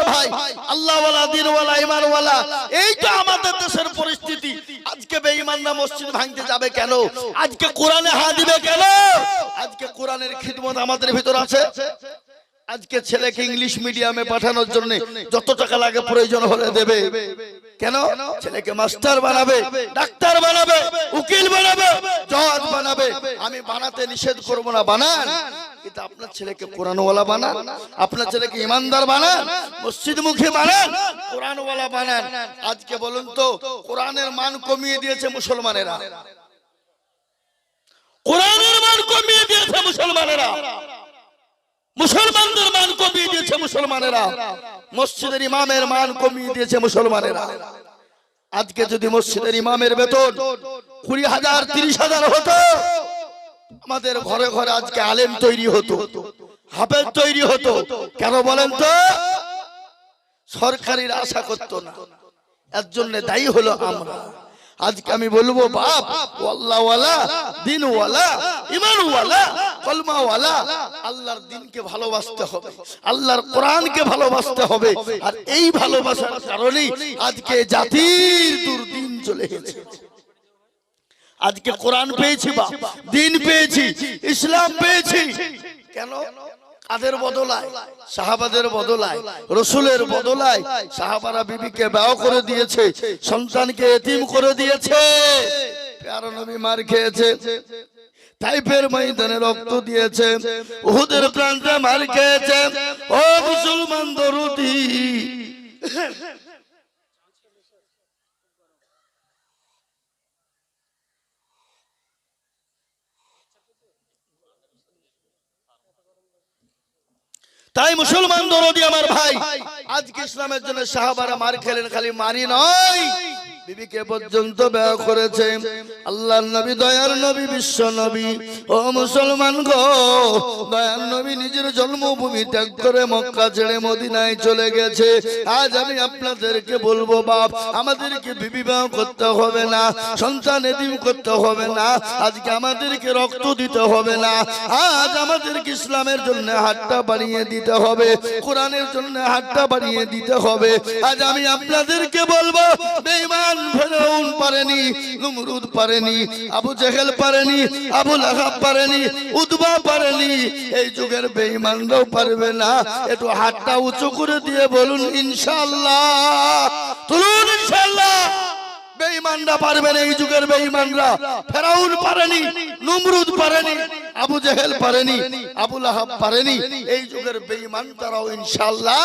ভাই, আল্লাহওয়ালা, দিনওয়ালা, ঈমানওয়ালা, এই তো আমাদের দেশের পরিস্থিতি। আজকে বেঈমানরা মসজিদ ভাঙতে যাবে কেন? আজকে কোরআনে হাত দিবে কেন? আজকে কোরআনের খিদমত আমাদের ভিতর আছে। আজকে ছেলেকে ইংলিশ মিডিয়ামে পাঠানোর জন্য যত টাকা লাগে প্রয়োজন হলে দেবে। কেন? ছেলেকে মাস্টার বানাবে, ডাক্তার বানাবে, উকিল বানাবে, জজ বানাবে। আমি বানাতে নিষেধ করব না, বানান, কিন্তু আপনার ছেলেকে কোরআনওয়ালা বানান, আপনার ছেলেকে ইমানদার বানান, মসজিদমুখী বানান, কোরআনওয়ালা বানান। আজকে বলুন তো, কোরআনের মান কমিয়ে দিয়েছে মুসলমানেরা, কোরআনের মান কমিয়ে দিয়েছে মুসলমানেরা, মুসলমানদের মান কমিয়ে দিয়েছে মুসলমানেরা, মসজিদের ইমামের মান কমিয়ে দিয়েছে মুসলমানেরা। আজকে যদি মসজিদের ইমামের বেতন 20,000 30,000 হতো, আমাদের ঘরে ঘরে আজকে আলেম তৈরি হতো, হাফেজ তৈরি হতো। কেন বলেন তো? সরকারের আশা করতো না। এর জন্য দায়ী হলো আমরা। আজকে আমি বলবো, বাপ, আল্লাহওয়ালা, দিনওয়ালা, ঈমানওয়ালা, কলমাওয়ালা, আল্লাহর দ্বীনকে ভালোবাসতে হবে, আল্লাহর কোরআনকে ভালোবাসতে হবে। আর এই ভালোবাসার কারণেই আজকে জাতির দুর্দিন চলে গেছে। আজকে কোরআন পেয়েছি, বা দ্বীন পেয়েছি, ইসলাম পেয়েছি। কেন? কাদের বদলায়? সাহাবাদের বদলায়, রসুলের বদলায়। সাহাবারা বিবিকে বিবাহ করে দিয়েছে, সন্তানকে এতিম করে দিয়েছে, প্যারা নবী মার খেয়েছে, তাইফের ময়দানে রক্ত দিয়েছে, উহুদের প্রান্তে মার খেয়েছে। ও মুসলমান দরদি, তাই মুসলমান দরদি আমার ভাই, আজকে ইসলামের জন্য সাহাবারা মার খেলেন। খালি মারি নয়, বিবিকে পর্যন্ত বিবাহ করেছে। আল্লাহর নবী, দয়ার নবী, বিশ্ব নবী। ও মুসলমান গো, দয়ার নবী নিজের জন্মভূমি ত্যাগ করে মক্কা ছেড়ে মদিনায় চলে গেছে। আজ আমি আপনাদেরকে বলবো, বাপ, আমাদেরকে বিবি বিবাহ করতে হবে না, সন্তান এতিম করতে হবে না, আজকে আমাদেরকে রক্ত দিতে হবে না। আজ আমাদেরকে ইসলামের জন্য হাতটা বাড়িয়ে দিতে হবে, কোরআনের জন্য হাতটা বাড়িয়ে দিতে হবে। আজ আমি আপনাদেরকে বলবো, বেঈমান ফেরাউন পারেনি, নমরুদ পারেনি, আবু জেহেল পারেনি, আবু লাহাব পারেনি, উতবা পারেনি, এই যুগের বেঈমানরাও পারবে না। একটু হাতটা উঁচু করে দিয়ে বলুন ইনশাআল্লাহ, তুলুন ইনশাআল্লাহ। বেঈমানরা পারবে না, এই যুগের বেঈমানরা। ফেরাউন পারেনি, নমরুদ পারেনি, আবু জেহেল পারেনি, আবু লাহাব পারেনি, এই যুগের বেঈমান তারাও ইনশাআল্লাহ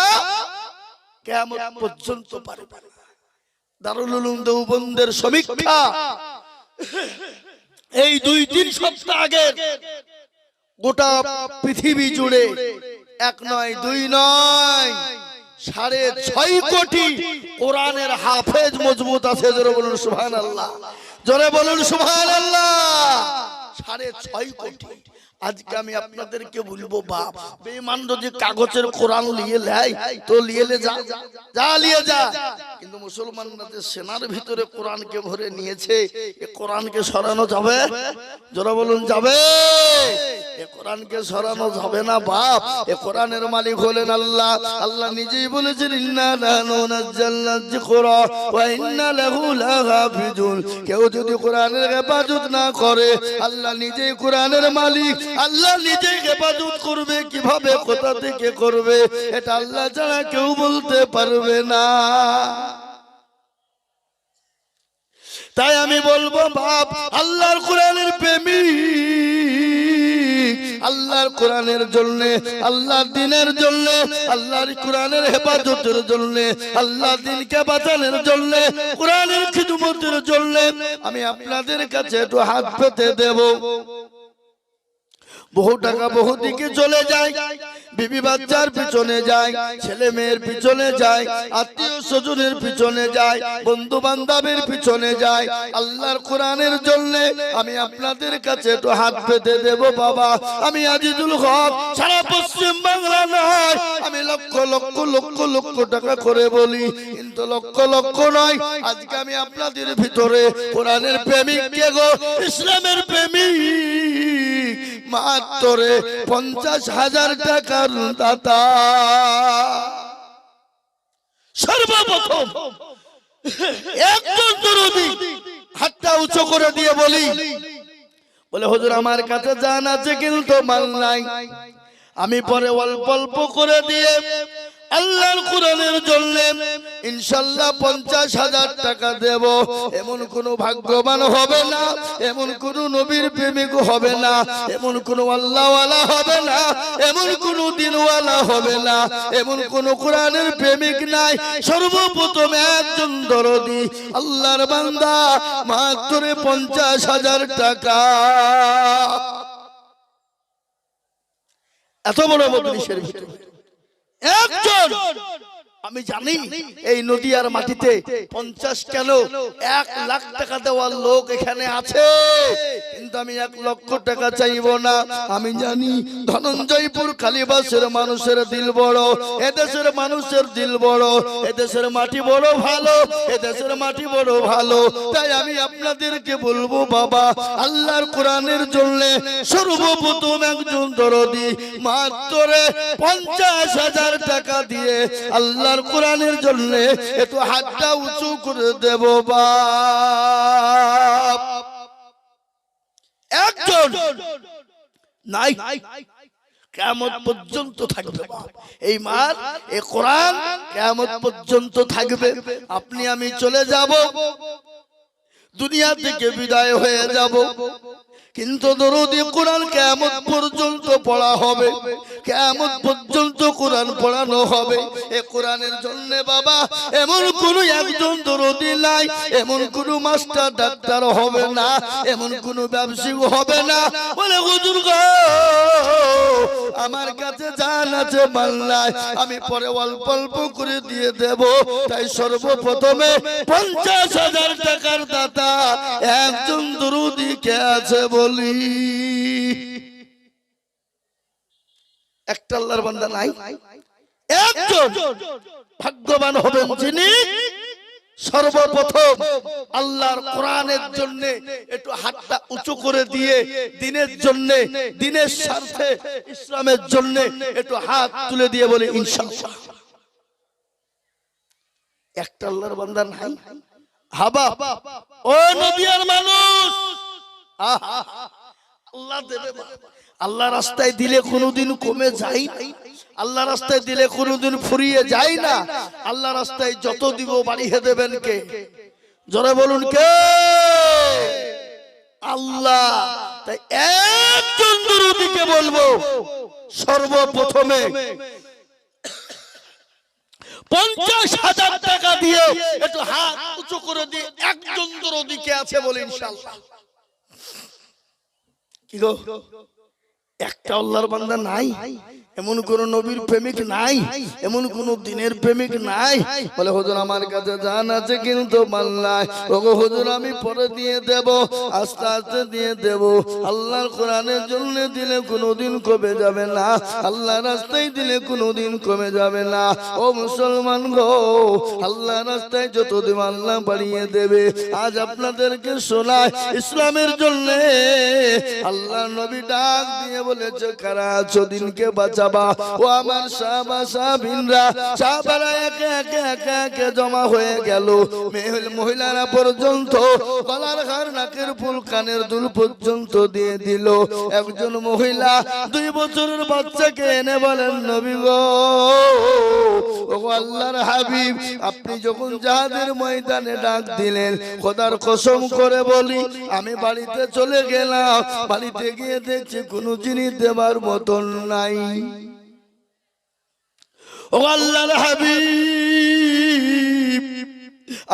কিয়ামত পর্যন্ত পারবে না। দারুল উলুম দেওবন্দের সমীক্ষা এই 2-3 সপ্তাহ আগে গোটা পৃথিবী জুড়ে 1 নয় 2 নয় 6.5 কোটি কোরআনের হাফেজ মজবুত আছে। জোরে বলুন সুবহানাল্লাহ, জোরে বলুন সুবহানাল্লাহ। 6.5 কোটি। আজকে আমি আপনাদেরকে বলবো, বাপ, বেঈমান যদি কাগজের কোরআন নিয়ে নেয় তো নিয়ে যা, যা নিয়ে যা, কিন্তু মুসলমানরা যে সেনার ভিতরে কোরআনকে ভরে নিয়েছে, এ কোরআনকে সরানো যাবে? যারা বলুন যাবে? এ কোরআনকে সরানো যাবে না বাপ। এ কোরআনের মালিক হলেন আল্লাহ। আল্লাহ নিজেই বলেছেন, ইন্না নাহনু নাযালনা যিকরা ওয়া ইন্না লাহু লাহাফিজুন। কেউ যদি কোরআনের হেফাজত না করে, আল্লাহ নিজেই কোরআনের মালিক, আল্লাহ নিজেই হেফাজত করবে। কিভাবে, কোথা থেকে করবে, এটা আল্লাহ ছাড়া কেউ বলতে পারবে না। তাই আমি বলবো, বাপ, আল্লাহর কোরআনের প্রেমিক, আল্লাহর কোরআনের জন্য, আল্লাহর দ্বীনের জন্য, আল্লাহর কোরআনের হেফাজতের জন্য, আল্লাহর দ্বীনকে বাঁচানোর জন্য, কোরআনের খিদমতের জন্য আমি আপনাদের কাছে একটু হাত পেতে দেব। বহু টাকা বহু দিকে চলে যায়, বিবি বাচ্চার পিছনে যায়, ছেলে মেয়ের পিছনে যায়, আত্মীয় স্বজনের পিছনে যায়, বন্ধু বান্ধবের পিছনে যায়। আল্লাহর কোরআনের জন্য আমি আপনাদের কাছে একটু হাত পেতে দেব। বাবা, আমি আজিজুল হক সারা পশ্চিম বাংলা নয়, আমি লক্ষ লক্ষ লক্ষ লক্ষ টাকা করে বলি, কিন্তু লক্ষ লক্ষ নয়। আজকে আমি আপনাদের ভিতরে কোরআনের প্রেমিক কে গো, ইসলামের প্রেমিক মাত্র 50,000 টাকার দাতা। একজন দরদি হাতটা উঁচু করে দিয়ে বলে হুজুর আমার কাছে জান আছে কিন্তু মাল নাই, আমি পরে অল্প অল্প করে দিয়ে আল্লাহর কোরআনের জন্য ইনশাআল্লাহ 50,000 টাকা দেব। এমন কোন ভাগ্যবান হবে না, এমন কোন নবীর প্রেমিক হবে না, এমন কোন আল্লাহওয়ালা হবে না, এমন কোন দিনওয়ালা হবে না, এমন কোন কোরআনের প্রেমিক নাই। সর্বপ্রথম একজন দরদি আল্লাহর বান্দা মাত্র 50,000 টাকা। এত বড় মজলিসের ভিতরে একজন, আমি জানি এই নদিয়ার মাটিতে 50 কেন 1 লাখ টাকা দেওয়ার লোক এখানে আছে, কিন্তু আমি 1 লক্ষ টাকা চাইবো না। আমি জানি ধনঞ্জয়পুর কালীবাসের মানুষের দিল বড়, এদেশের মানুষের দিল বড়, এদেশের মাটি বড় ভালো, এদেশের মাটি বড় ভালো। তাই আমি আপনাদেরকে বলবো বাবা, আল্লাহর কোরআনের জন্য সর্বপ্রথম একজন দরদি মাত্র 50,000 টাকা দিয়ে আল্লাহর কোরআনের জন্য একটু হাতটা উঁচু করে দেব বাপ। একজন নাই, কিয়ামত পর্যন্ত থাকবে এই মাল, এই কোরআন কিয়ামত পর্যন্ত থাকবে। আপনি আমি চলে যাব, দুনিয়া থেকে বিদায় হয়ে যাব, কিন্তু দরুদ কোরআন কিয়ামত পর্যন্ত পড়া হবে, কিয়ামত পর্যন্ত কোরআন পড়ানো হবে। এই কোরআনের জন্য বাবা এমন কোন একজন দরুদি নাই, এমন কোন মাস্টার ডাক্তার হবে না, এমন কোন ব্যবসায়ী হবে না বলে হুজুর গো আমার কাছে জান আছে মাল নাই, আমি পরে অল্প অল্প করে দিয়ে দেব। তাই সর্বপ্রথমে 50,000 টাকার দাতা একজন দরুদি কে আছে বলি? একটা আল্লাহর বান্দা নাই? একজন ভাগ্যবান হবেন যিনি সর্বপ্রথম আল্লাহর কোরআনের জন্য একটু হাতটা উঁচু করে দিয়ে দ্বীনের জন্য, দ্বীনের স্বার্থে, ইসলামের জন্য একটু হাত তুলে দিয়ে বলে ইনশাআল্লাহ। একটা আল্লাহর বান্দা নাই? হাবা ও নদিয়ার মানুষ, আল্লাহ দেবে, আল্লাহ রাস্তায় দিলে কোনোদিন কমে যায় না, আল্লাহ রাস্তায় দিলে কোনোদিন ফুরিয়ে যায় না। আল্লাহ রাস্তায় যত দিব বাড়িয়ে দেবেন কে? জোরে বলুন কে? আল্লাহ। তাই একজন দরুদিকে বলবো সর্বপ্রথমে 50,000 টাকা দিয়ে একটু হাত উঁচু করে দিয়ে একজন দরুদিকে আছে বলে ইনশাআল্লাহ। কি গো একটা আল্লাহর বান্দা নাই? এমন কোন নবীর প্রেমিক নাই, এমন কোন দিনের প্রেমিক নাই বলে হুজুর আমার কাছে জান আছে কিন্তু মাল নাই। ওগো হুজুর আমি পরে দিয়ে দেব, আস্তে আস্তে দিয়ে দেব। আল্লাহর কোরআনের জন্য দিলে কোনোদিন কমে যাবে না, আল্লাহর রাস্তায় দিলে কোনোদিন কমে যাবে না। ও মুসলমান গো, আল্লাহর রাস্তায় যত দিব আল্লাহ বাড়িয়ে দেবে। আজ আপনাদেরকে শোনায় ইসলামের জন্য আল্লাহ নবী ডাক দিয়ে বলেছে কারা আছো দিনকে বাঁচাবা। ও আমার সাহাবা সাহাবীনরা, সাহাবারা একে একে একে একে জমা হয়ে গেল। মহিলারা পর্যন্ত গলার হার, নাকের ফুল, কানের দুল পর্যন্ত দিয়ে দিল। একজন মহিলা 2 বছরের বাচ্চাকে এনে বলেন নবী গো, ও আল্লাহর হাবিব আপনি যখন জিহাদের ময়দানে ডাক দিলেন, খোদার কসম করে বলি আমি বাড়িতে চলে গেলাম, বাড়িতে গিয়ে দেখছি কোনো জিনিস দেবার মতন নাই। ও আল্লাহর হাবিব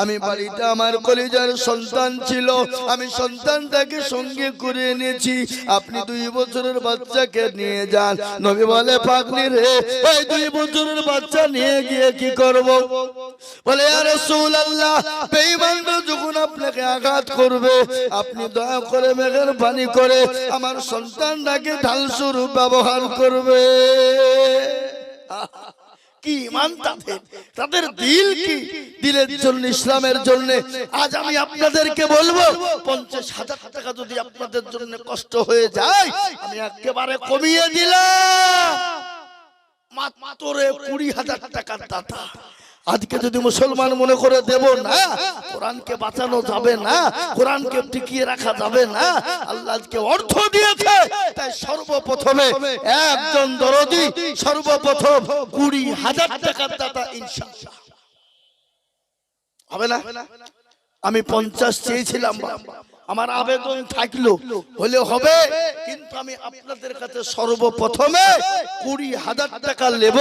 আমি বাড়িতে আমার কলিজার সন্তান ছিল, আমি সন্তানটাকে সঙ্গে করে এনেছি, আপনি 2 বছরের বাচ্চাকে নিয়ে যান। নবী বলে পাগলি রে, ওই 2 বছরের বাচ্চা নিয়ে গিয়ে কি করব? বলে ইয়া রাসূলুল্লাহ বেঈমানরা যখন আপনাকে আঘাত করবে আপনি দয়া করে মেহেরবানি করে আমার সন্তানটাকে ঢাল স্বরূপ ব্যবহার করবে। কি ঈমান তাদের, তাদের দিল কি, দিলের জন্য, ইসলামের জন্য। আজ আমি আপনাদেরকে বলবো 50,000 টাকা যদি আপনাদের জন্য কষ্ট হয়ে যায় আমি একেবারে কমিয়ে দিলাম, মাত্র 20,000 টাকার দাতা আজকে যদি মুসলমান মনে করে দেব না, কোরআনকে বাঁচানো যাবে না, কোরআনকে টিকিয়ে রাখা যাবে না, আল্লাহ আজকে অর্থ দিয়েছে, তাই সর্বপ্রথমে একজন দরদি সর্বপ্রথম 20,000 টাকার দাতা ইনশাআল্লাহ হবে না। আমি 50 চেয়েছিলাম, আমার আবেদন থাকলো হলে হবে, কিন্তু আমি আপনাদের কাছে সর্বপ্রথমে 20,000 টাকা নেব।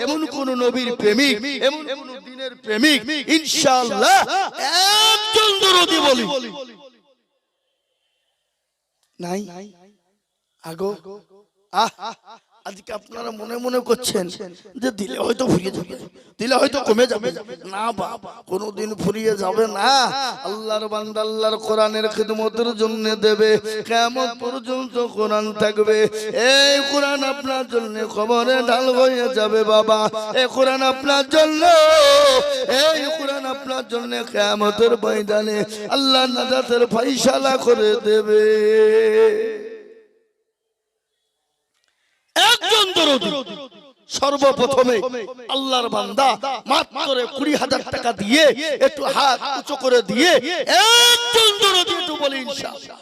এমন কোন নবীর প্রেমিক, এমন কোন দ্বীনের প্রেমিক ইনশাআল্লাহ একজন দরদি বলি নাই আগো। আজকে আপনারা মনে মনে করছেন যে দিলে হয়তো ফুরিয়ে যাবে, দিলে হয়তো কমে যাবে। না বাবা, কোনোদিন ফুরিয়ে যাবে না। আল্লাহর বান্দা আল্লাহর কোরআনের খিদমতের জন্য দেবে, কিয়ামত পর্যন্ত কোরআন থাকবে। এই কোরআন আপনার জন্য কবরে ঢাল হয়ে যাবে বাবা। এই কোরআন আপনার জন্য, এই কোরআন আপনার জন্য কিয়ামতের ময়দানে আল্লাহ নাজাতের ফয়সালা করে দেবে। একজন দরদি সর্বপ্রথমে আল্লাহর বান্দা মাত্র 20,000 টাকা দিয়ে, একটু হাত উঁচু করে দিয়ে একজন দরদি একটু বলি ইনশাআল্লাহ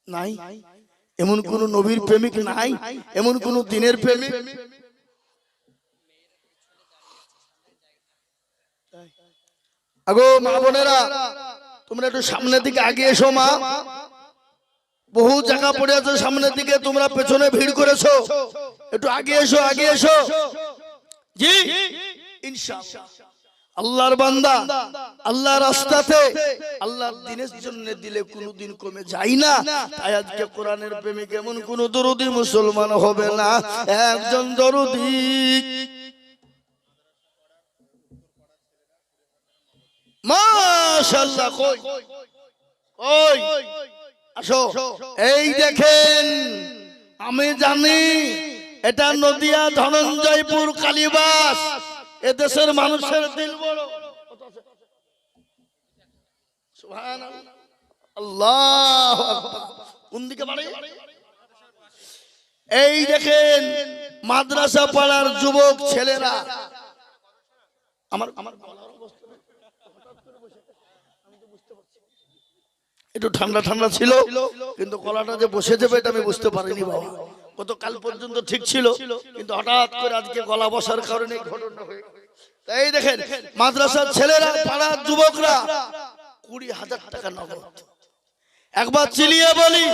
নাই। এমন কোন নবীর প্রেমিক নাই, এমন কোন দ্বীনের প্রেমিক। আগো মা বোনেরা, তোমরা একটু সামনের দিকে আগে এসো। মা, বহু জায়গা পড়ে আছে সামনের দিকে, তোমরা পেছনে ভিড় করেছো, একটু আগে এসো, আগে এসো। জি ইনশাআল্লাহ আল্লাহর বান্দা আল্লাহর রাস্তাতে আল্লাহর দ্বীনের জন্য দিলে কোনোদিন কমে যায় না। তাই আজকে কোরআনের প্রেমিক এমন কোন দরদি মুসলমান হবে না, একজন দরদি। মাশাআল্লাহ, কই কই আসো। এই দেখেন, আমি জানি এটা নদিয়া ধনঞ্জয়পুর কালীবাস, এদেশের মানুষের দিল বড়। সুবহানাল্লাহ, আল্লাহু আকবার। কোন দিকে বাড়ি? এই দেখেন মাদ্রাসা পাড়ার যুবক ছেলেরা। আমার একটু ঠান্ডা ঠান্ডা ছিল, কিন্তু গলাটা যে বসে যাবে এটা আমি বুঝতে পারিনি বাবা। গতকাল পর্যন্ত ঠিক ছিল, কিন্তু হঠাৎ করে আজকে গলা বসার কারণে ঘটনা হয়ে গেল। তাই দেখেন মাদ্রাসার ছেলেরা, পাড়ার যুবকরা 20,000 টাকা নগদ। একবার চিলিয়ে বলি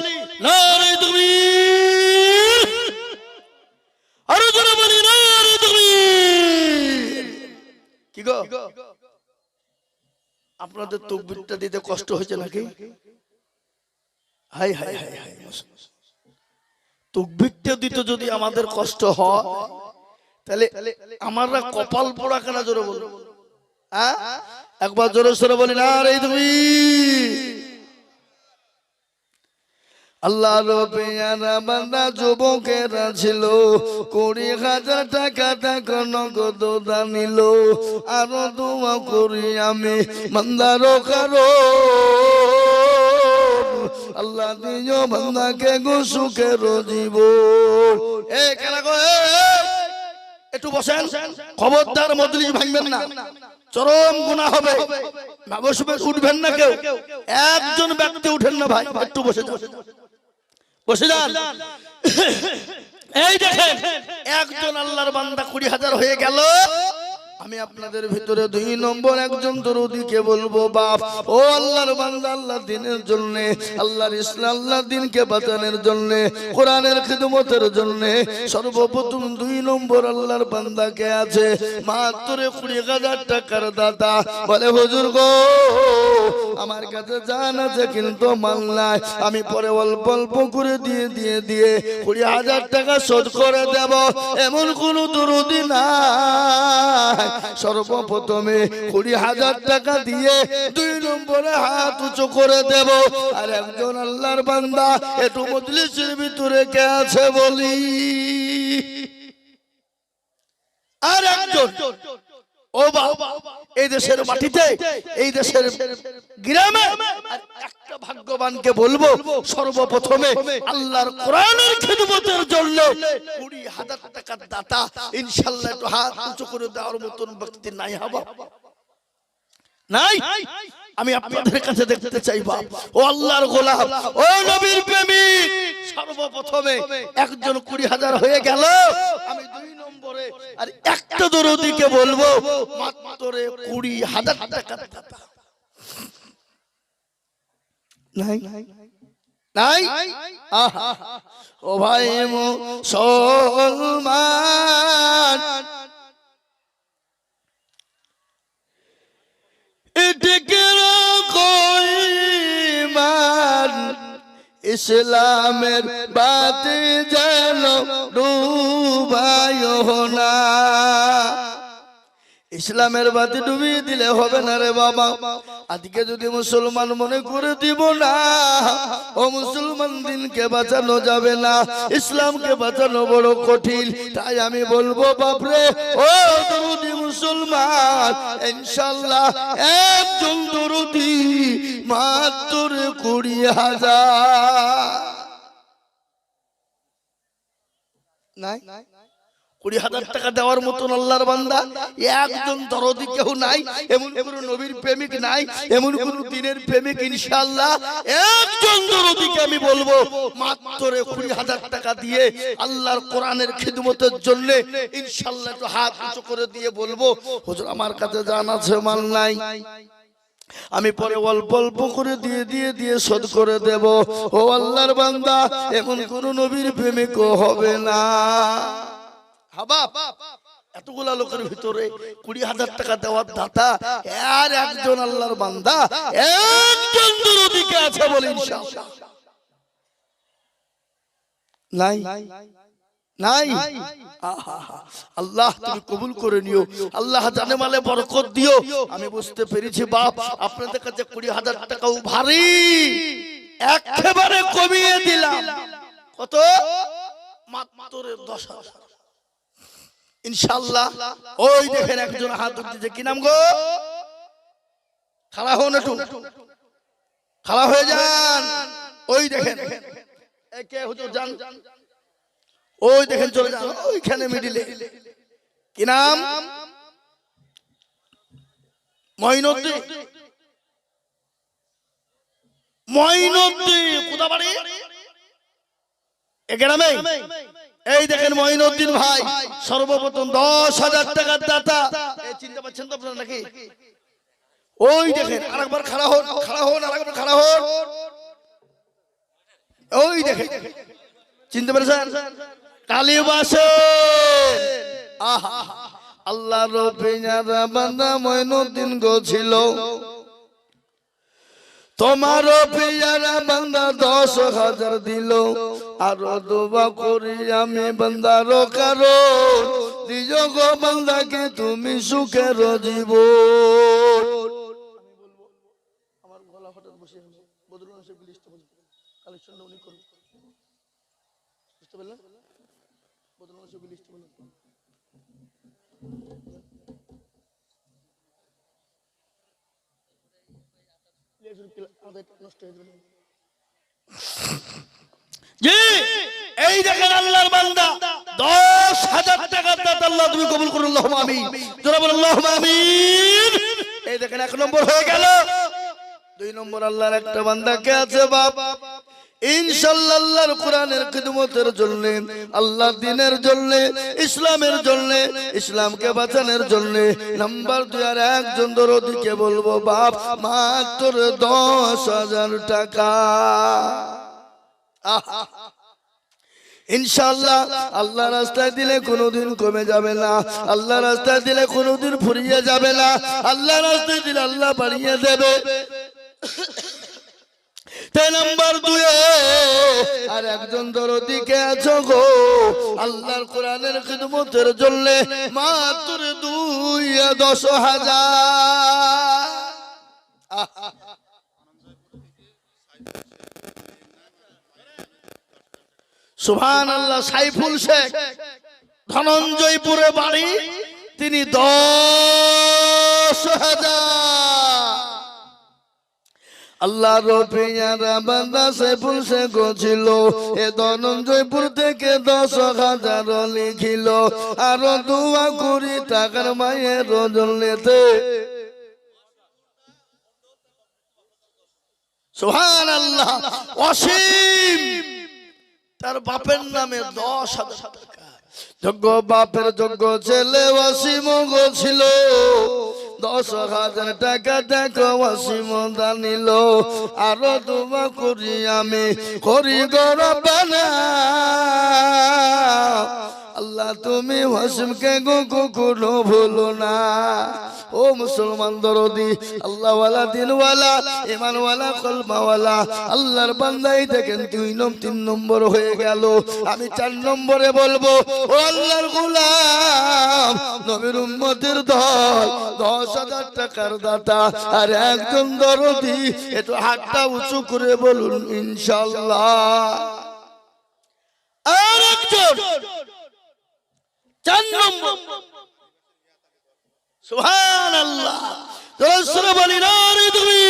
নারে তাকবীর, আরো জোরে বলি নারে তাকবীর। কি গো, আপনাদের তাকবীরটা দিতে কষ্ট হয়েছে নাকি? হাই হাই হাই হাই, তাকবীরটা দিতে যদি আমাদের কষ্ট হয়, তাহলে আমরা কপাল পোড়া কেন? জোরে বলো, একবার জোরে সরে বলি নারে তাকবীর। আল্লাহর পেয়ারা বান্দা যুবকেরা ছিল, 20,000 টাকা টাকা নগদ দানিল। আরো দোয়া করি আমি বান্দার কারো, আল্লাহ দিও বান্দাকে গো সুখের জীবন। এ কেন গো, একটু বসেন, খবরদার মজলিস ভাঙবেন না, চরম গুনাহ হবে। বসবে, উঠবেন না কেউ, একজন ব্যক্তি উঠেন না ভাই, একটু বসে যান, বসে যান। এই দেখেন একজন আল্লাহর বান্দা 20,000 হয়ে গেল। আমি আপনাদের ভিতরে 2 নম্বর একজন দরদিকে বলবো, বাপ ও আল্লাহর বান্দা, আল্লাহর দ্বীনের জন্য, আল্লাহর ইসলাম, আল্লাহর দ্বীনকে বাঁচানোর জন্য, কোরআনের খিদমতের জন্য সর্বপ্রথম 2 নম্বর আল্লাহর বান্দাকে আছে মাত্র 20,000 টাকার দাতা। বলে হুজুর গো, আমার কাছে জান আছে কিন্তু মাল নাই, আমি পরে অল্প অল্প করে দিয়ে 20,000 টাকা শোধ করে দেব, এমন কোন দরদি নাই। সর্বপ্রথমে 20,000 টাকা দিয়ে 2 নম্বরে হাত উঁচু করে দেব। আর একজন আল্লাহর বান্দা একটু মজলিসের ভিতরে কে আছে বলি? আর একজন, ও বাবা, এই দেশের মাটিতে, এই দেশের গ্রামে একটা ভাগ্যবানকে বলবো সর্বপ্রথমে আল্লাহর কোরআনের খিদমতের জন্য 20,000 টাকার দাতা ইনশাআল্লাহ একটু হাত উঁচু করে দেওয়ার মতন ব্যক্তি নাই হবা নাই? আমি আপনাদের কাছে দেখতে চাইবা ও আল্লাহর গোলাম, ও নবীর প্রেমিক, সর্বপ্রথমে একজন 20,000 হয়ে গেল, আমি 2 নম্বরে আর একটা দরদিকে বলবো মাত্র 20,000 টাকার দাতা। নাই নাই? আহা ও ভাই মুসলমান, ইসলামের বাতি যেন ডুবায়ো না। ইসলামের বাতি ডুবিয়ে দিলে হবে না রে বাবা। আজকে যদি মুসলমান মনে করে দিব না ও মুসলমান, দিনকে বাঁচানো যাবে না, ইসলামকে বাঁচানো বড় কঠিন। তাই আমি বলবো বাপরে ও দরুদি মুসলমান, ইনশাআল্লাহ একজন দরুদি মাত্র 20,000 নাই? 20,000 টাকা দেওয়ার মতন আল্লাহর বান্দা একজন দরদি কেউ নাই, এমন কোন নবীর প্রেমিক নাই, এমন কোন দিনের প্রেমিক। ইনশাআল্লাহ একজন দরদিকে আমি বলবো মাত্র 20,000 টাকা দিয়ে আল্লাহর কোরআনের খিদমতের জন্য ইনশাআল্লাহ একটু হাত উঁচু করে দিয়ে বলবো হুজুর আমার কাছে জান আছে মাল নাই, আমি পরে অল্প অল্প করে দিয়ে দিয়ে দিয়ে শোধ করে দেব। ও আল্লাহর বান্দা, এমন কোন নবীর প্রেমিকও হবে না। এতগুলা লোকের ভিতরে 20,000 টাকা দেওয়ার দাতা আর একজন আল্লাহর বান্দা, একজন দরদিকে আছে বলে ইনশাআল্লাহ নাই নাই? আল্লাহ তুমি কবুল করে নিও, আল্লাহ জানে মালে বরকত দিও। আমি বুঝতে পেরেছি বাপ আপনাদের কাছে 20,000 টাকাও ভারী, একেবারে কমিয়ে দিলাম। কত? মাত্র 10,000 ইনশাআল্লাহ। ওই দেখেন একজন হাত উঠতেছে, কি নাম গো? খাড়া হন, একটু খাড়া হয়ে যান। ওই দেখেন একে হুজুর যান, ওই দেখেন চলে যান ওইখানে মিডিলে। কি নাম? মঈনুদ্দিন। মঈনুদ্দিন কোথা বাড়ি? এ গ্রামে। এই দেখেন মঈনুদ্দিন ভাই সর্বপ্রথম 10,000 টাকার দাতা। এই চিনতে পারছেন তো আপনারা নাকি? ওই দেখেন আরেকবার খাড়া হন, খাড়া হন, আরেকবার খাড়া হন। ওই দেখেন চিনতে পেরেছেন? কালীবাসে আহা আল্লাহর পেয়ারা বান্দা মঈনুদ্দিন গো ছিল। তোমার পেয়ারা বান্দা 10,000 দিল, আর দোয়া করি আমি বান্দার কারণ দিও গো বান্দাকে তুমি সুখের জীবন। আমার গলা হঠাৎ বসে গেল, বদরুল হোসেন লিস্টটা বলতে কালেকশনটা উনি করুন, বুঝতে পারলেন? বদরুল হোসেন লিস্টটা বলুন। এই দেখেন আল্লাহর বান্দা 10,000 টাকার দাতা, আল্লাহ তুমি কবুল করুন, আল্লাহুম্মা আমিন। জোরে বলুন আল্লাহুম্মা আমিন। এই দেখেন 1 নম্বর হয়ে গেল। 2 নম্বর আল্লাহর একটা বান্দা কে আছে বাপ ইনশাআল্লাহ আল্লাহর কোরআনের খিদমতের জন্য, আল্লাহর দ্বীনের জন্য, ইসলামের জন্য, ইসলামকে বাঁচানোর জন্য নাম্বার 2 আর একজন দরদিকে বলবো বাপ মাত্র 10,000 টাকা। ইনশাআল্লাহ আল্লাহ রাস্তায় দিলে কোনোদিন কমে যাবে না, আল্লাহ রাস্তায় দিলে কোনোদিন ফুরিয়ে যাবে না, আল্লাহ রাস্তায় দিলে আল্লাহ বাড়িয়ে দেবে। 3 নম্বর 2 আর একজন দরদিকে আছো গো আল্লাহর কোরআনের খিদমতের জন্য মাত্র 10,000। সুবহানাল্লাহ। সাইফুল শেখ ধনঞ্জয়পুরে বাড়ি, তিনি 10,000। আল্লাহর পেয়ারা বান্দা সাইফুল শেখ ছিল এ ধনঞ্জয়পুর থেকে 10,000 লিখিল আরো দোয়া করি টাকার মায়ের রজনীতে সুবহানাল্লাহ অসীম তার বাপের নামে 10,000 টাকা যোগ্য বাপের যোগ্য ছেলে অসীম গো ছিল 10,000 টাকা দেখো অসীম দানিল আরো দোয়া করি আমি করি গরবানা আল্লাহ তুমি ওয়াসিমকে গো কখনো ভুলো না ও মুসলমান দরদি আল্লাহ ওয়ালা দিন ওয়ালা ঈমান ওয়ালা কলমা ওয়ালা আল্লাহর বান্দাই দেখেন 3 নম্বর হয়ে গেল আমি 4 নম্বরে বলবো ও আল্লাহর গোলাম নবীর উম্মতের দল 10,000 টাকার দাতা আর একজন দরদি একটু হাতটা উঁচু করে বলুন ইনশাআল্লাহ আর একজন 4 নম্বর সুবহানাল্লাহ রাসূল বলেন আরে তুমি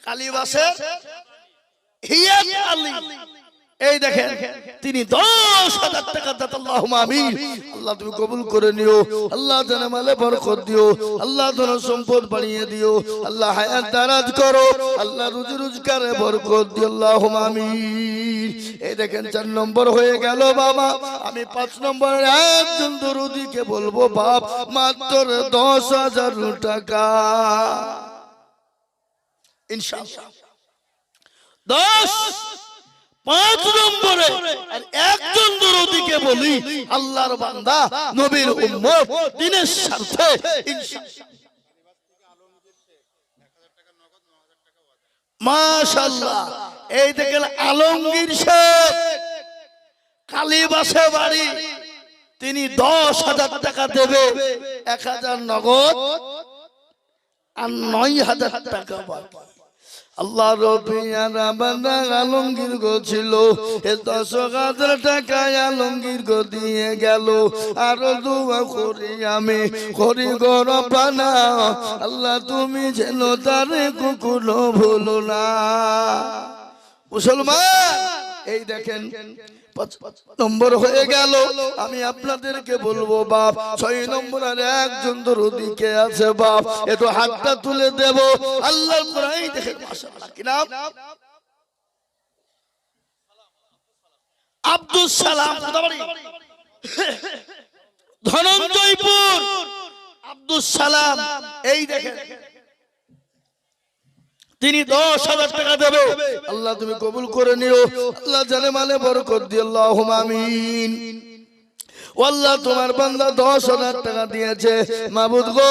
কালীবাসের হিয়াত আলী এই দেখেন তিনি 10,000 টাকা দাতা আল্লাহুম্মা আমিন আল্লাহ তুমি কবুল করে নিও আল্লাহ জানে মালে বরকত দিও আল্লাহ ধন সম্পদ বাড়িয়ে দিও আল্লাহ হায়াত দারাজ করো আল্লাহ রুজি রোজগারে বরকত দিও আল্লাহুম্মা আমিন এই দেখেন 4 নম্বর হয়ে গেল বাবা আমি 5 নম্বরের একজন দরদিকে বলবো বাপ মাত্র 10,000 টাকা ইনশাআল্লাহ 5 নম্বরে আর একজন দরদিকে বলি আল্লাহর বান্দা নবীর উম্মত দ্বীনের স্বার্থে ইনশাআল্লাহ মাশাআল্লাহ এই দেখেন আলমগীর শেখ কালীবাসে বাড়ি তিনি 10,000 টাকা দেবে 1,000 নগদ আর 9,000 টাকা বাকি আল্লাহ রবিয়ারা বান্দা আলমগীর গো ছিল 10,000 টাকা আলমগীর গো দিয়ে গেল আরো দোয়া করি আমি করি গো রব্বানা আল্লাহ তুমি যেন তারে কখনো ভুলো না মুসলমান এই দেখেন 5 নম্বর হয়ে গেল আমি আপনাদেরকে বলবো বাপ 6 নম্বর আর একজন দরদিকে আছে বাপ একটু হাতটা তুলে দেব আল্লাহর কোরআন দেখেন মাশাআল্লাহ কি নাম আব্দুল সালাম কোথাবাড়ি ধনঞ্জয়পুর আব্দুল সালাম এই দেখেন তিনি 10,000 টাকা দেবে আল্লাহ তুমি কবুল করে নিও আল্লাহ জানে মালে বরকত দিও আল্লাহুম্মা আমিন ও আল্লাহ তোমার বান্দা 10,000 টাকা দিয়েছে মাবুদ গো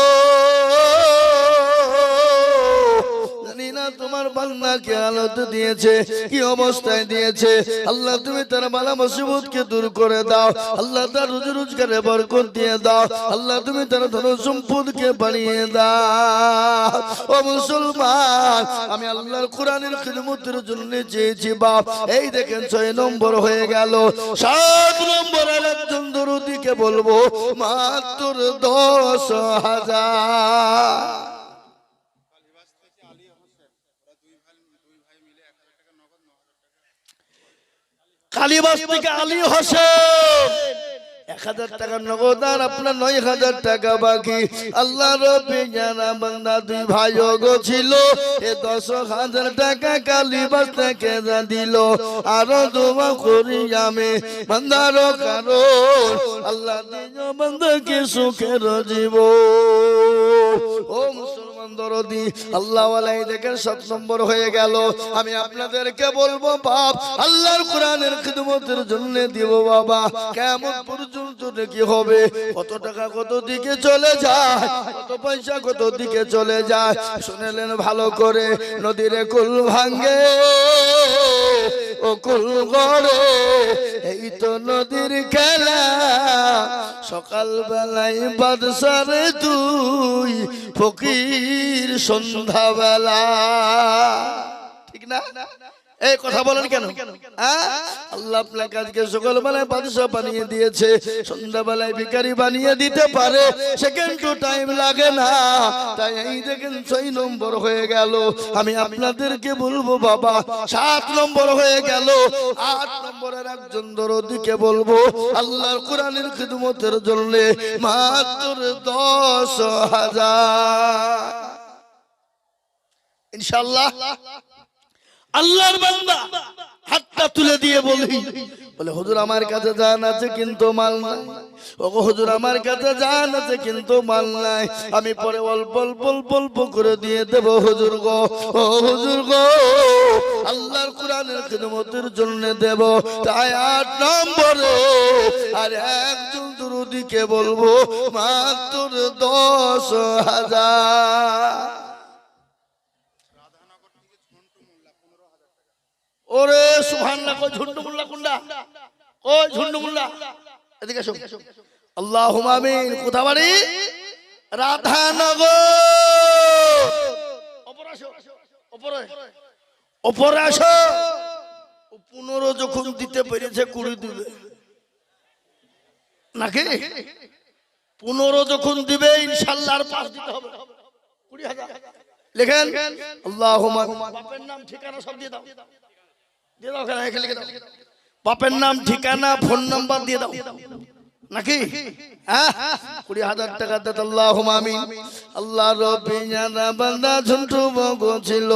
জানি না তোমার বান্দাকে হালত দিয়েছে কি অবস্থায় দিয়েছে আল্লাহ তুমি তার বালা মুসিবতকে দূর করে দাও আল্লাহ তার রুজি রোজগারে বরকত দিয়ে দাও আল্লাহ তুমি তার ধন সম্পদকে বাড়িয়ে দাও ও মুসলমান আমি আল্লাহর কোরআনের খিদমতের জন্য চেয়েছি বাপ এই দেখেন 6 নম্বর হয়ে গেল 7 নম্বরের একজন দরদিকে বলবো মাত্র 10,000 কালীবাস থেকে আলী হোসেন 1,000 টাকা নগদ আর আপনার 9,000 টাকা বাকি আল্লাহ রবিয়ারা বান্দা 2 ভাই গো ছিল এ 10,000 টাকা কালীবাস থেকে দিল আরো দোয়া করি আমি বান্দার কারণ আল্লাহ দিও বান্দাকে সুখের জীবন ও মুসলমান দরদি আল্লাহ ওয়ালাই দেখেন 7 নম্বর হয়ে গেল আমি আপনাদেরকে বলবো বাপ আল্লাহর কোরআনের খিদমতের জন্য দিব বাবা কিয়ামত পর্যন্ত কি হবে কত টাকা কত দিকে চলে যায় কত পয়সা কত দিকে চলে যায় শুনলেন ভালো করে নদীর কুল ভাঙে ও কুল গড়ে এই তো নদীর খেলা সকাল বেলায় বাদশারে তুই ফকির সন্ধ্যা বেলা ঠিক না এই কথা বলেন কেন? আল্লাহ আপনাকে আজকে সকালবেলায় বাদশা বানিয়ে দিয়েছে, সন্ধ্যাবেলায় ভিখারি বানিয়ে দিতে পারে, সেকেন্ড টু টাইম লাগে না। তাই এই দেখেন 6 নম্বর হয়ে গেল। আমি আপনাদেরকে বলবো বাবা 7 নম্বর হয়ে গেল। 8 নম্বরের একজন দরদিকে বলবো আল্লাহর কোরআনের খিদমতের জন্য মাত্র 10,000 ইনশাআল্লাহ। আল্লাহর বান্দা হাতটা তুলে দিয়ে বলে হুজুর আমার কাছে জান আছে কিন্তু মাল নাই। ওগো হুজুর আমার কাছে জান আছে কিন্তু মাল নাই, আমি পরে অল্প অল্প অল্প অল্প করে দিয়ে দেব হুজুর গো। ও হুজুর গো, আল্লাহর কোরআনের খিদমতের জন্য দেব। তাই 8 নম্বরে আর একজন দুরুদিকে বলবো মাত্র 10,000। ওরে সুবহানাল্লাহ, কই ঝুন্ডু মোল্লা কোনটা? কই ঝুন্ডু মোল্লা এদিকে এসো। আল্লাহুম্মা আমিন। কোথা বাড়ি? রাধানগর। উপরে আসো, উপরে আসো। 15 যখন দিতে পেরেছে 20 দিবে নাকি? 15 যখন দিবে ইনশাআল্লাহ আর 5 দিতে হবে। 20,000 লেখেন। আল্লাহুম্মা। বাপের নাম ঠিকানা সব দিয়ে দাও, দিয়ে দাও, লিখে দাও। বাপের নাম ঠিকানা ফোন নাম্বার দিয়ে দাও নাকি? 20,000 টাকা দেন। আল্লাহুম্মা আমিন। আল্লাহ রব্বি জানা বান্দা ঝন্টু বগো ছিল,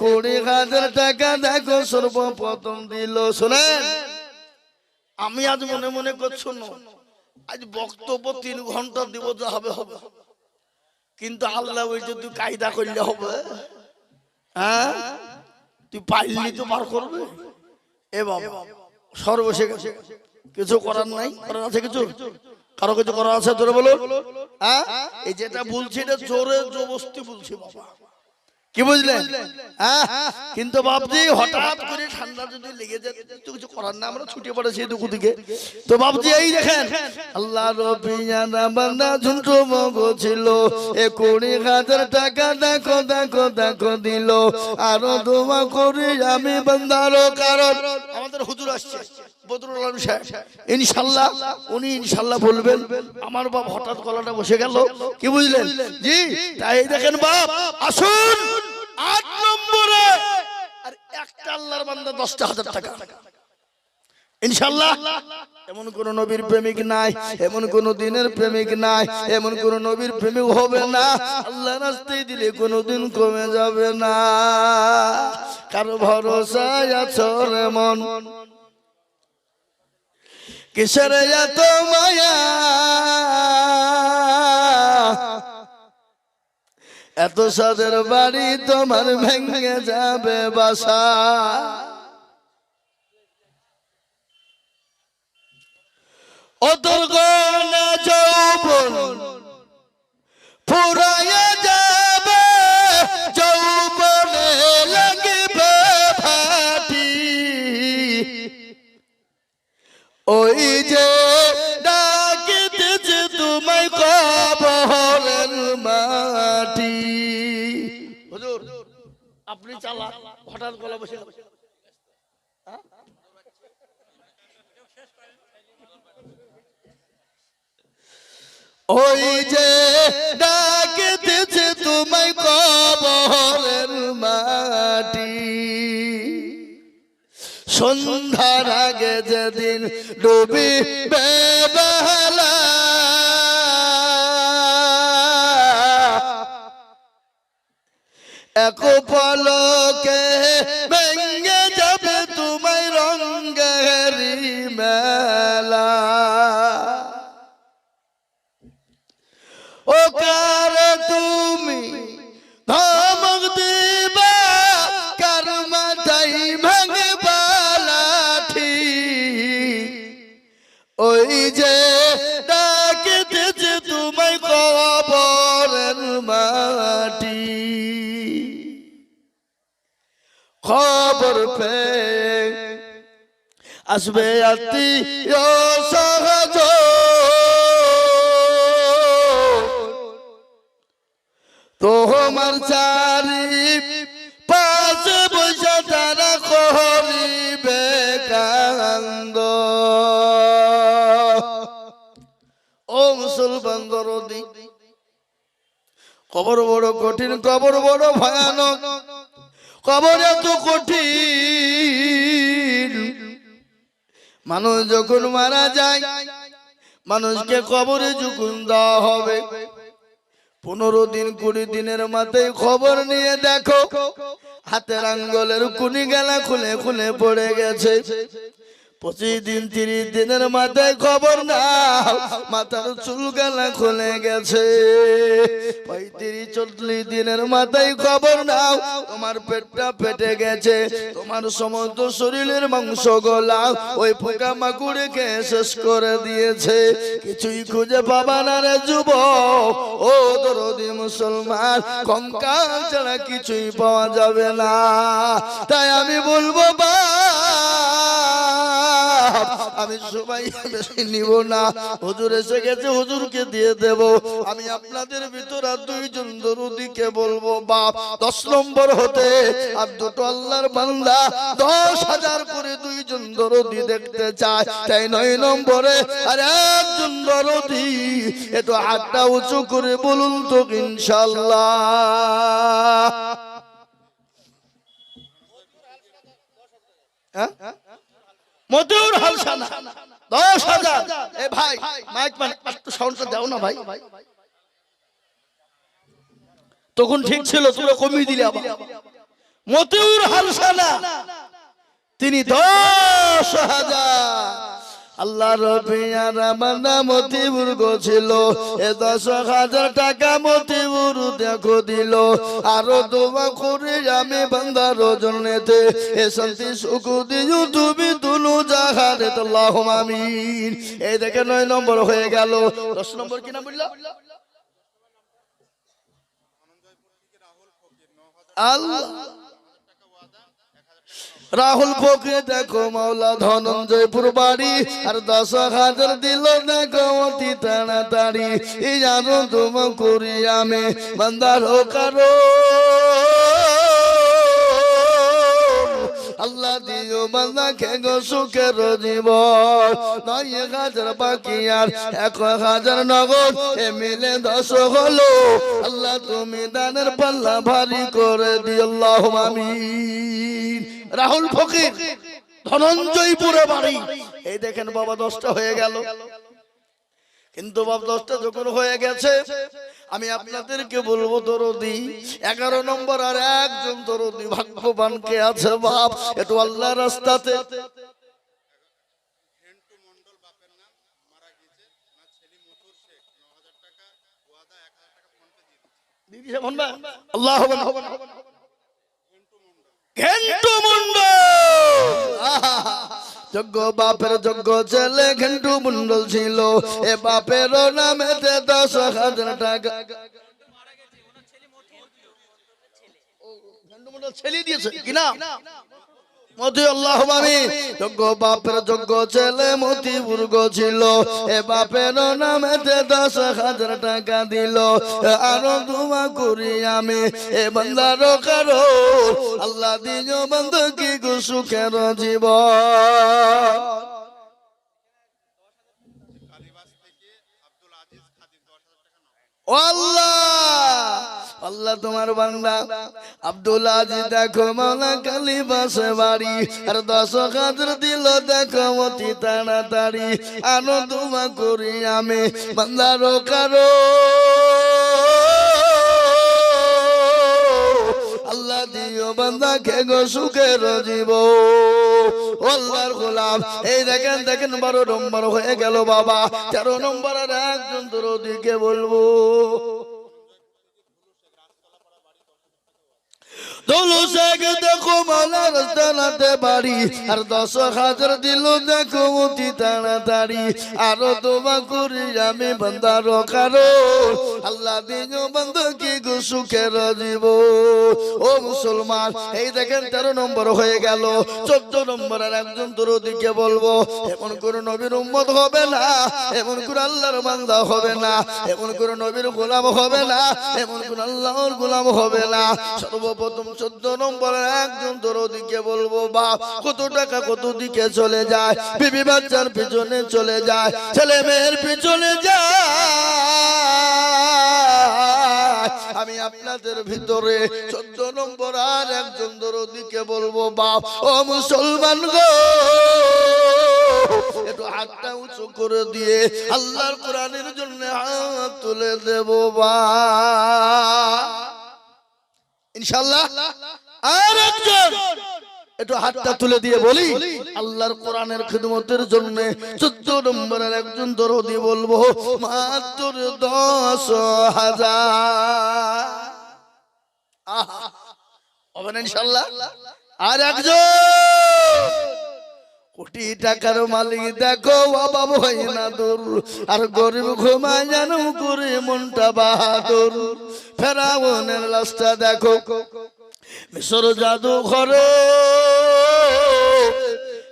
20,000 টাকা দেখো সর্বপ্রথম দিল। শুনেন, আমি আজ মনে মনে করছি আজ বক্তব্য 3 ঘন্টা দিব, যা হবে হবে, কিন্তু আল্লাহ ওই যে তুই কায়দা করলে হবে। তুই পাইলি তো পার করবে। এ বাবা সর বসে গেছে, কিছু করার নাই। করার আছে কিছু? কারো কিছু করার আছে? তোরে বলো। এই যেটা বলছি এটা জোরে জবস্তি বলছি বাবা, কি বুঝলেন? কিন্তু বাপজি হঠাৎ করে ঠান্ডা যদি লেগে যায় তো কিছু করার না, আমরা ছুটে পড়েছি দুঃখ দিকে। তো বাপজি এই দেখেন আল্লাহ রব্বি জানা বান্দা ঝুন্টু মগো ছিল, 20,000 টাকা দেখো দেখো দেখো দিল। আরো দোয়া করি আমি বান্দারও, কারণ আমাদের হুজুর আসছে বদরুল আলম সাহেব, ইনশাআল্লাহ উনি ইনশাআল্লাহ বলবেন। আমার বাপ হঠাৎ গলাটা বসে গেল, কি বুঝলেন জি? তাই দেখেন বাপ আসুন 8 নম্বরে আর একটা আল্লাহর বান্দা 10,000 টাকা ইনশাআল্লাহ। এমন কোন নবীর প্রেমিক নাই, এমন কোন দিনের প্রেমিক নাই, এমন কোন নবীর প্রেমিক হবে না আল্লাহর রাস্তায় দিলে কোনদিন কমে যাবে না। কারো ভরসায় আছো রে মন, কিসের এত মায়া, এত সাদের বাড়ি তোমার ভেঙে যাবে বাসা। ও তোর গনা যৌবন ফুরাইয়া যাবে, যৌবনে লাগবে ভাটি। ওই যে ডাকিতেছে তোমায় কবরের মাটি। হুজুর আপনি চালা, হঠাৎ গলা বসে গেল। ওই যে ডাকিতেছে তোমায় কবরের মাটি। সন্ধ্যার আগে যেদিন ডুবিবে বেলা, এক পলকে ভেঙে যাবে তোমায় রঙের মেলা। ও কার তুমি ধমক দিবা, কার মাথায় ভাঙবা লাঠি। ওই যে ডাকিতেছে তোমায় কবরের মাটি। খবর পেয়ে আসবে আত্মীয় সহজন, তোমার চারি পাশে বসে তারা করিবে কান্দ। ও মুসলমান দরদি, কবর বড় কঠিন, কবর বড় ভয়ানক, কবর এত কঠিন। মানুষ যখন মারা যায়, মানুষকে কবরে যখন দেওয়া হবে, 15 দিন 20 দিনের মাথায় খবর নিয়ে দেখো হাতের আঙ্গুলের কুনি গেলা খুলে খুলে পড়ে গেছে। 25 দিন 30 দিনের মাথায় খবর নাও মাথার চুল গেলা খুলে গেছে। 35-40 দিনের মাথায় খবর নাও তোমার পেটটা ফেটে গেছে, তোমার সমস্ত শরীরের মাংস গলা ওই পোকা মাকুড়ে খেয়ে শেষ করে দিয়েছে। কিছুই খুঁজে পাবা না রে যুবক, ও দরদি মুসলমান, কঙ্কাল ছাড়া কিছুই পাওয়া যাবে না। তাই আমি বলবো বা আমি সবাই বেশি নিব না, হুজুর এসে গেছে, হুজুরকে দিয়ে দেব। আমি আপনাদের ভিতর আর 2 জন দরুদিকে বলবো বাপ 10 নম্বর হতে, আর 2টো আল্লাহর বান্দা 10,000 করে 2 জন দরুদি দেখতে চায়। তাই 9 নম্বরে আর 1 জন দরুদি একটু হাতটা উঁচু করে বলুন তো ইনশাআল্লাহ। হ্যাঁ, মতিউর হালসানা 10,000। এ ভাই মাইক মান একটু সাউন্ডটা দাও না ভাই। তখন ঠিক ছিল, তোমরা কমিয়ে দিলে আবার। মতিউর হালসানা তিনি 10,000। আল্লাহ রবিয়া রামানা মতিউর গোছিল, এ 10,000 টাকা মতিউর দেখো দিল। আরো দোয়া করে আমি বান্দার জন্যতে এ শান্তি সুখ দিও তুমি দুনু জাহানে, আল্লাহুম্মা আমিন। এই দেখে 9 নম্বর হয়ে গেল। 10 নম্বর কি নাম বললা? আল্লাহ রাহুল ফকির দেখো মাওলা ধনঞ্জয়পুর বাড়ি, আর 10,000 দিল দেখো অতি তাড়াতাড়ি। এই জানো তোমা করি আমি বান্দার কারো, আল্লাহ দিও বান্দাকে গো সুখের জীবন। 9,000 বাকি আর 1,000 নগদ, এ মিলে 10 হলো। আল্লাহ তুমি দানের পাল্লা ভারী করে দিও, আল্লাহুম্মা আমিন। রাহুল ফকির ধনঞ্জয়পুরে বাড়ি। এই দেখেন বাবা 10টা হয়ে গেল। কিন্তু বাবা 10টা যখন হয়ে গেছে, আমি আপনাদেরকে বলবো দরদি 11 নম্বর আর 1 জন দরদি ভাগ্যবান কে আছে বাপ, একটু আল্লাহর রাস্তাতে। আল্লাহু আকবার। ঘেন্টু মন্ডল, যোগ্য বাপের যোগ্য ছেলে ঘেন্টু মন্ডল ছিল। এ বাপের নামেতে 10,000 টাকা ঘেন্টু মন্ডল ছেলে দিয়েছে কিনা? মতি, আল্লাহুম্মা আমিন। যোগ্য বাপের যোগ্য ছেলে মতিউর গো ছিল, এ বাপের নামেতে 10,000 টাকা দিল। আরো দোয়া করি আমি এ বান্দার কারো, আল্লাহ দিও বান্দা কি গো সুখের জীবন। আল্লাহ আল্লাহ তোমার বান্দা আব্দুল আজিজ দেখো মাওলা কালীবাসে বাড়ি, আর 10,000 দিল দেখো অতি তাড়াতাড়ি। আনন্দ করি আমি বান্দার কারো, আল্লাহ দিও বান্দাকে গো সুখের জীবন। আল্লাহর গোলাম এই দেখেন দেখেন 12 নম্বর হয়ে গেল বাবা। 13 নম্বর আর 1 জন দরদিকে বলবো। দেখো মালা রাস্তানাতে বাড়ি, আর 10,000 দিল দেখো অতি তাড়াতাড়ি। আরো দোয়া করি আমি বান্দার কারো, আল্লাহ দিও বান্দা কি গো সুখের জীবন। ও মুসলমান এই দেখেন 13 নম্বর হয়ে গেল। 14 নম্বর আর 1 জন দরদিকে বলবো। এমন করে নবীর উম্মত হবে না, এমন করে আল্লাহর বান্দা হবে না, এমন করে নবীর গোলাম হবে না, এমন করে আল্লাহর গোলাম হবে না। সর্বপ্রথম 14 নম্বরের একজন দরদিকে বলবো বাপ কত টাকা কত দিকে চলে যায়, বিবি বাচ্চার পিছনে চলে যায়, ছেলে মেয়ের পিছনে যায়। আমি আপনাদের ভিতরে 14 নম্বর আর একজন দরদিকে বলবো বাপ ও মুসলমান গো, একটু হাতটা উঁচু করে দিয়ে আল্লাহর কোরআনের জন্য হাত তুলে দেব বা ইনশাআল্লাহ। আর একজন একটু হাতটা তুলে দিয়ে বলি আল্লাহর কোরআনের খিদমতের জন্য 14 নম্বরের একজন দরদি বলবো মাত্র 10,000 হবে না ইনশাআল্লাহ। আর একজন কোটি টাকার মালিক দেখো অভাব হয় না দূর, আর গরিব ঘুমায় যেন করে মনটা বাহাদুর। ফেরাউনের লাশটা দেখো মিশর জাদু ঘরে,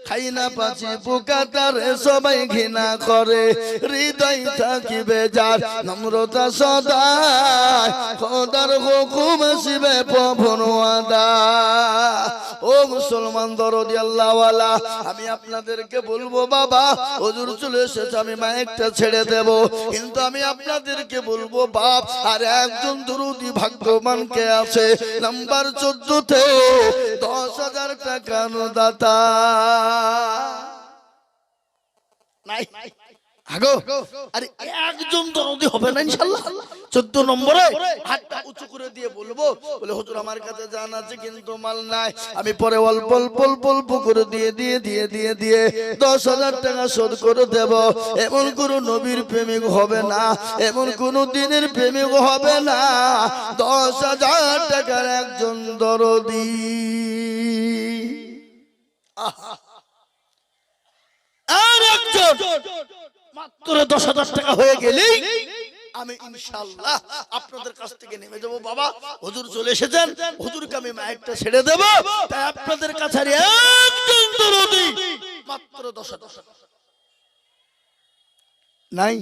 খাই না পাচি পোকা তারে সবাই ঘৃণা করে, হৃদয় থাকিবে যার নম্রতা সদায়, খোদার হুকুম আসিবে পবন আদা। ও মুসলমান দরদি আল্লাহওয়ালা, আমি আপনাদেরকে বলবো বাবা হুজুর চলে এসেছে, আমি মাইকটা ছেড়ে দেব, কিন্তু আমি আপনাদেরকে বলবো বাপ আর একজন দরদি ভাগ্যবান কে আছে নাম্বার 14-তে 10,000 টাকা দাতা নাই। আগো আরে একজন দরদি হবে না ইনশাআল্লাহ। 14 নম্বরে হাতটা উঁচু করে দিয়ে বলবো বলে হুজুর আমার কাছে জান আছে কিন্তু মাল নাই, আমি পরে অল্প অল্প অল্প অল্প করে দিয়ে 10,000 টাকা শোধ করে দেব। এমন কোন নবীর প্রেমিক হবে না, এমন কোন দিনের প্রেমিক হবে না 10,000 টাকার একজন দরদি। আর একজন মাত্র 10,000 টাকা হয়ে গেলেই আমি ইনশাআল্লাহ আপনাদের কাছ থেকে নেমে যাব। বাবা হুজুর চলে এসেছেন, হুজুরকে আমি মাইকটা ছেড়ে দেব, তাই আপনাদের কাছে একজন দরদি মাত্র 10,000 নাই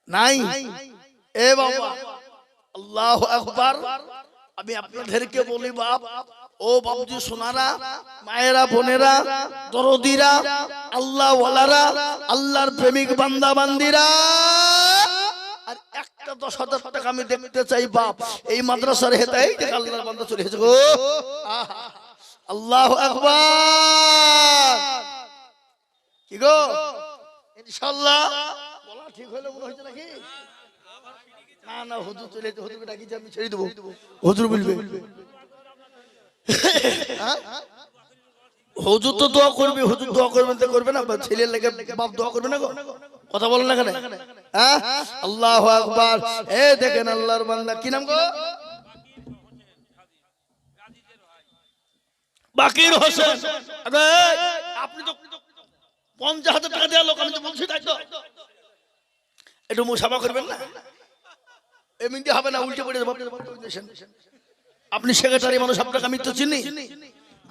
নাই। এ বাবা আল্লাহু আকবার। আমি আপনাদেরকে বলি বাপ ও বাবুজি সোনারা, মায়েরা, বোনেরা, দরদিরা, আল্লাহ ওয়ালারা, আল্লাহর প্রেমিক বান্দা বান্দিরা, আর একটা 10,000 টাকা আমি দেখতে চাই বাপ এই মাদ্রাসার হেতায় থেকে আল্লাহর বান্দা চলে এসেছে গো। আল্লাহু আকবার। কি গো ইনশাআল্লাহ বলা ঠিক হলো মনে হচ্ছে নাকি? না না হুজুর চলে এসেছে, হুজুরকে ডাকি আমি ছেড়ে দেব, হুজুর বলবে। হুজুর তো দোয়া করবে, হুজুর দোয়া করবেন তো করবে না, ছেলের লেগে বাপ দোয়া করবে না গো? কথা বলেন না কেন? হ্যাঁ আল্লাহু আকবার। এ দেখেন আল্লাহর বান্দা কি নাম গো? বাকির হোসেন। আপনি তো 50,000 টাকা দেওয়া লোক, আমি তো বলছি তাই তো। একটু মুসাফা করবেন না, এমনি হবে না, উল্টে পড়ে যাবো। আপনি সেক্রেটারি মানুষ, আপনাকে আমি তো চিনি,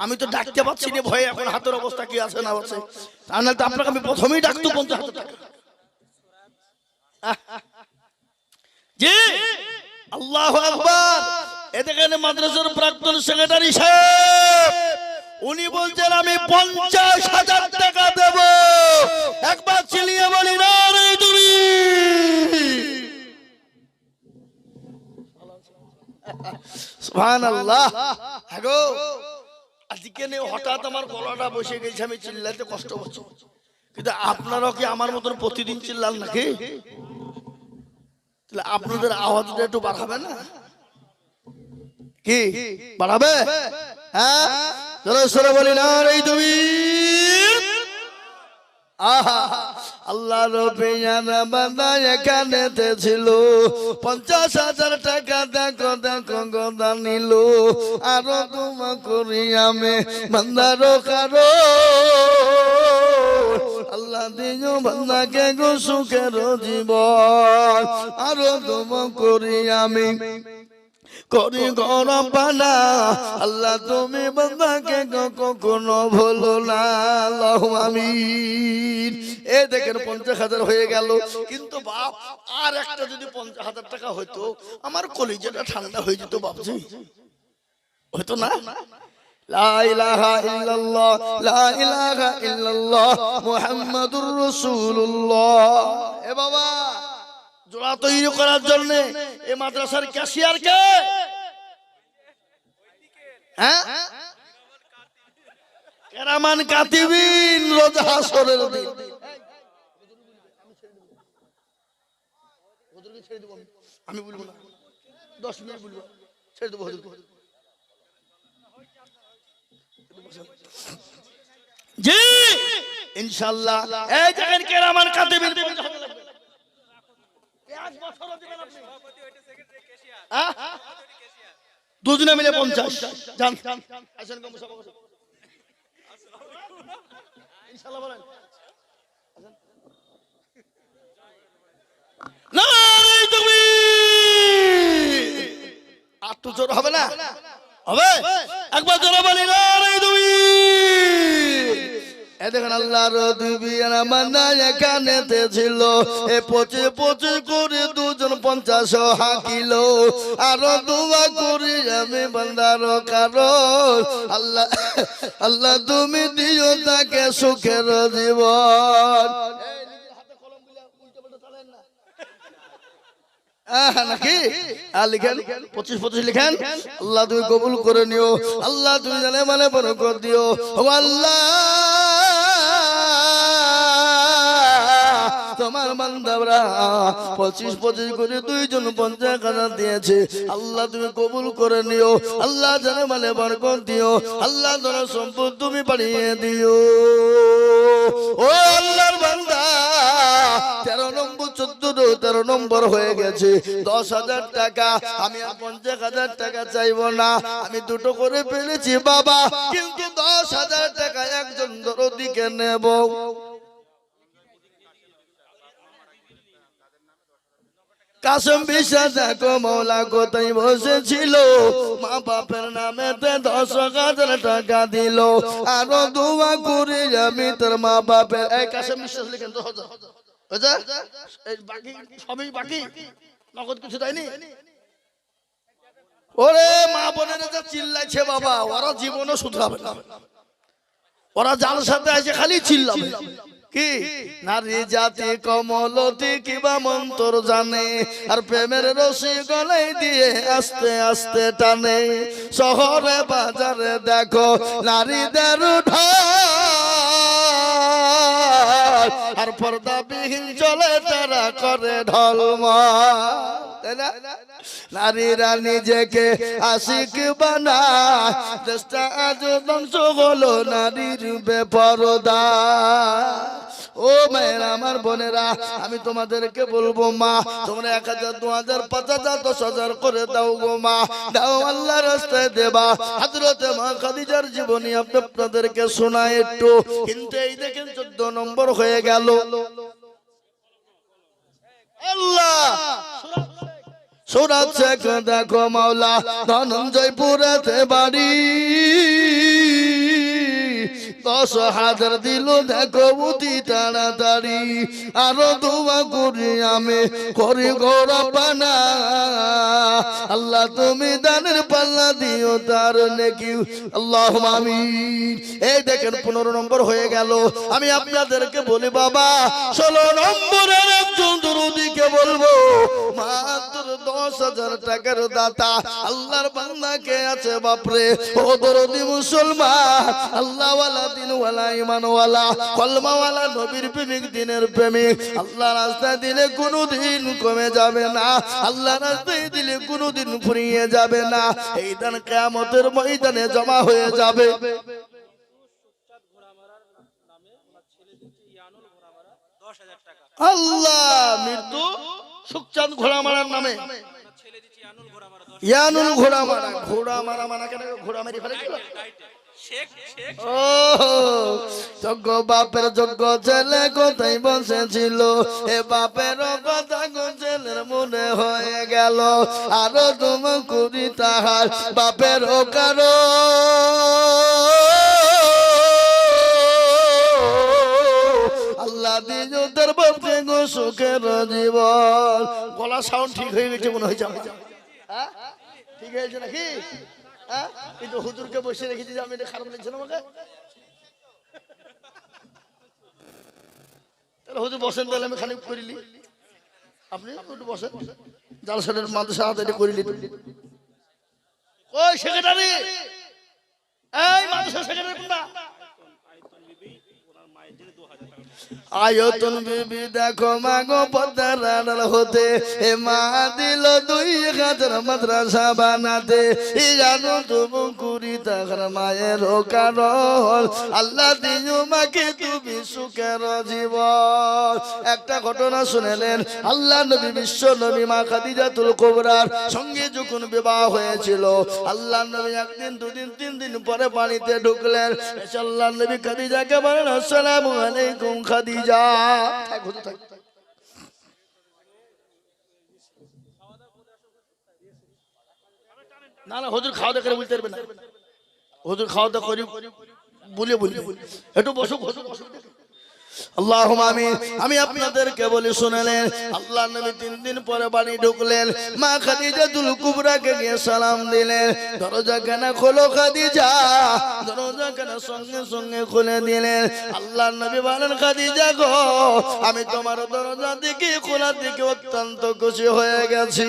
আমি তো ডাকতে পারছি না ভয়ে এখন হাতের অবস্থা কি আছে না আছে, তাহলে তো আপনাকে আমি প্রথমেই ডাকতো 50,000 টাকা। জি আল্লাহু আকবার। এদিকে মাদ্রাসার প্রাক্তন সেক্রেটারি সাহেব উনি বলছেন আমি 50,000 টাকা দেব। একবার চিলিয়ে বলি না রে তুমি। সুবহানাল্লাহ। আগো আজকে নে হঠাৎ আমার গলাটা বসে গেছে, আমি চিল্লাতে কষ্ট হচ্ছে, কিন্তু আপনারাও কি আমার মতন প্রতিদিন চিল্লান নাকি? তাহলে আপনাদের আওয়াজটা একটু বাড়াবে না কি? বাড়াবে? হ্যাঁ জোরে সোরে বলি না রে তুমি। আহা আল্লাহ রবিয়ানা বান্দা এখানেতে ছিল, 50,000 টাকা দেখো দেখো গদা নিল, আরো তোমা করি আমি বান্দারো কারো। আল্লাহ দিও বান্দাকে গো সুখের জীবন, আরো তোমা করি আমি করি গরম পানা। আল্লাহ তুমি বান্দাকে কখনো ভুলো না, আল্লাহুম্মা আমিন। এ দেখেন 50,000 হয়ে গেল, কিন্তু বাপ আর একটা যদি 50,000 টাকা হইতো আমার কলিজাটা ঠান্ডা হয়ে যেত বাপজি। হতো না? লা ইলাহা ইল্লাল্লাহ লা ইলাহা ইল্লাল্লাহ মুহাম্মাদুর রাসূলুল্লাহ। এ বাবা, জোড়া তৈরি করার জন্য এই মাদ্রাসার ক্যাশিয়ার কে? হ্যাঁ, কেরামান কাতিবিন রোজ হাসরের দিন। আমি বলবো না, 10 মিনিট বলবো, ছেড়ে দেবো। জি ইনশাআল্লাহ এই দেখেন কেরামান কাতিবিন। দুজনে মিলে 50 জান আসেন কম সব ইনশাআল্লাহ বলেন। নারে তাকবীর। আর তো জোর হবে না? হবে? একবার জোরে বলি নারে তাকবীর। এ দেখেন আল্লাহর নবী আমানা এখানেতে ছিল, এ পচে পচে করে দুজন 50 হাকিল। আর দোয়া করি আমি বান্দার কারণ, আল্লাহ আল্লাহ তুমি দিও তাকে সুখের জীবন। নাকি লিখেন 25 লিখেন। আল্লাহ তুমি কবুল করে নিও, আল্লাহ তুমি জানে মানে বরকত দিও। ও আল্লাহ তোমার বান্দারা 25 করে দুইজন 50,000 দিয়েছে, আল্লাহ তুমি কবুল করে নিও, আল্লাহ জানে মানে বরকত দিও, আল্লাহ তোমার সম্পদ তুমি বাড়িয়ে দিও। ও আল্লাহর বান্দা 13 নম্বর 13 নম্বর হয়ে গেছে 10,000 টাকা। আমি আর 50,000 টাকা চাইবো না, আমি দুটো করে পেলেছি বাবা, কিন্তু 10,000 টাকা একজন দরদিকে নেব। কাসম বিশ্বাস দেখো মৌলা কোথায় বসেছিল, মা বাপের নামে 10,000 টাকা দিল। আরো দোয়া করি আমি তোর মা বাপের। এই কাসম বিশ্বাস লিখেন 10,000 বাকি সবই বাকি, নগদ কিছু দেয়নি। ওরে মা বোনেরা যা চিল্লাইছে বাবা, ওরা জীবনও শুধরাবে না। ওরা যার সাথে আছে খালি চিল্লাবে। কি নারী জাতি কমলতি কিবা মন্তর জানে, আর প্রেমের রশি গলায় দিয়ে আস্তে আস্তে টানে। শহরে বাজারে দেখো নারীদের ঢল, আর পর্দাবিহীন চলে তারা করে ঢলমল। নারীরা নিজেকে আশিক বানায়, দেশটা আজ ধ্বংস হলো নারীর বেপরদা। ও মায়েরা আমার বোনেরা, আমি তোমাদেরকে বলবো মা, তোমরা 1,000 2,000 5,000 10,000 করে দাও গো মা, দাও আল্লাহর রাস্তায় দেবা। হযরতে মা খাদিজার জীবনী আপনাদেরকে শোনায় একটু। কিন্তু এই দেখেন 14 নম্বর হয়ে গেল। আল্লাহ সুরাত শেখ দেখো মাওলা ধনঞ্জয়পুরেতে বাড়ি, 10,000 দিল দেখো অতি তাড়াতাড়ি। আরো দোয়া করি আমি করি গৌরবানা, আল্লাহ তুমি দানের পাল্লা দিও তার নেকি, আল্লাহুম্মা আমিন। এই দেখেন 15 নম্বর হয়ে গেল। আমি আপনাদেরকে বলি বাবা, 16 নম্বরের একজন দরুদিকে বলবো, মাত্র 10,000 টাকার দাতা আল্লাহর বান্দা কে আছে বাপরে। ও দরদি মুসলমান, আল্লাহওয়ালা দিনওয়ালা ঈমানওয়ালা কলমাওয়ালা নবীর প্রেমিক দিনের প্রেমিক, আল্লাহ রাস্তায় দিলে কোনোদিন কমে যাবে না, আল্লাহ রাস্তায় দিলে কোনোদিন ফুরিয়ে যাবে না। এই দিন কিয়ামতের ময়দানে জমা হয়ে যাবে। আল্লাহ মৃত্যু সুখচাঁদ ঘোড়া মারার নামে, ইয়ানুল ঘোড়া মারা। ঘোড়া মারা মানা কেন? ঘোড়া মেরে ফেলে দিল। ও যোগ্য বাপের যোগ্য ছেলে কোথায় বসেছিল, এ বাপের কথা ছেলের মনে হয়ে গেল। আরো তুমি করি তাহার বাপের কারো, আল্লাহ দিও তার বাপকে গো সুখের জীবন। গলা সাউন্ড ঠিক হয়ে গেছে মনে হয়েছে আমার। ঠিক হয়েছে নাকি? হ্যাঁ কিন্তু হুজুরকে বসে রেখেছি যে আমি এটা খারাপ লাগছে না আমাকে তাহলে হুজুর বসেন তাহলে আমি খানিক করিলি আপনি একটু বসেন জালসাটের মাদ্রাসা হাতে এটা করিলি ওই সেক্রেটারি এই মাদ্রাসা সেক্রেটারি কোনটা আয়তন বিবি দেখো মাগো পদ্মার আড়াল হতে এ মা দিল 2000 মাদ্রাসা বানাতে জানো তুমি কুড়ি টাকার মায়ের কারণ আল্লাহ দিও মাকে তুমি সুখের জীবন একটা ঘটনা শুনেলেন আল্লাহ নবী বিশ্ব নবী মা খাদিজাতুল কুবরার সঙ্গে যখন বিবাহ হয়েছিল আল্লাহ নবী একদিন দুদিন তিন দিন পরে পানিতে ঢুকলেন আল্লাহ নবী খাদিজাকে বলেন আসসালামু আলাইকুম খাদিজা না না হুজুর খাওয়া দাওয়া করে বলতে পারবে না হুজুর খাওয়া দাওয়া করি বলে একটু বসো আল্লাহুম্মা আমিন আমি আপনাদেরকে বলি শুনেলেন আল্লাহ নবী 3 দিন পরে বাড়ি ঢুকলেন মা খাদিজাতুল কুবরাকে গিয়ে সালাম দিলেন দরজা কেন খোলো খাদিজা দরজা কেন সঙ্গে সঙ্গে খুলে দিলেন আল্লাহ নবী বলেন খাদিজা গো আমি তোমার দরজা দিকে খোলা দিকে অত্যন্ত খুশি হয়ে গেছি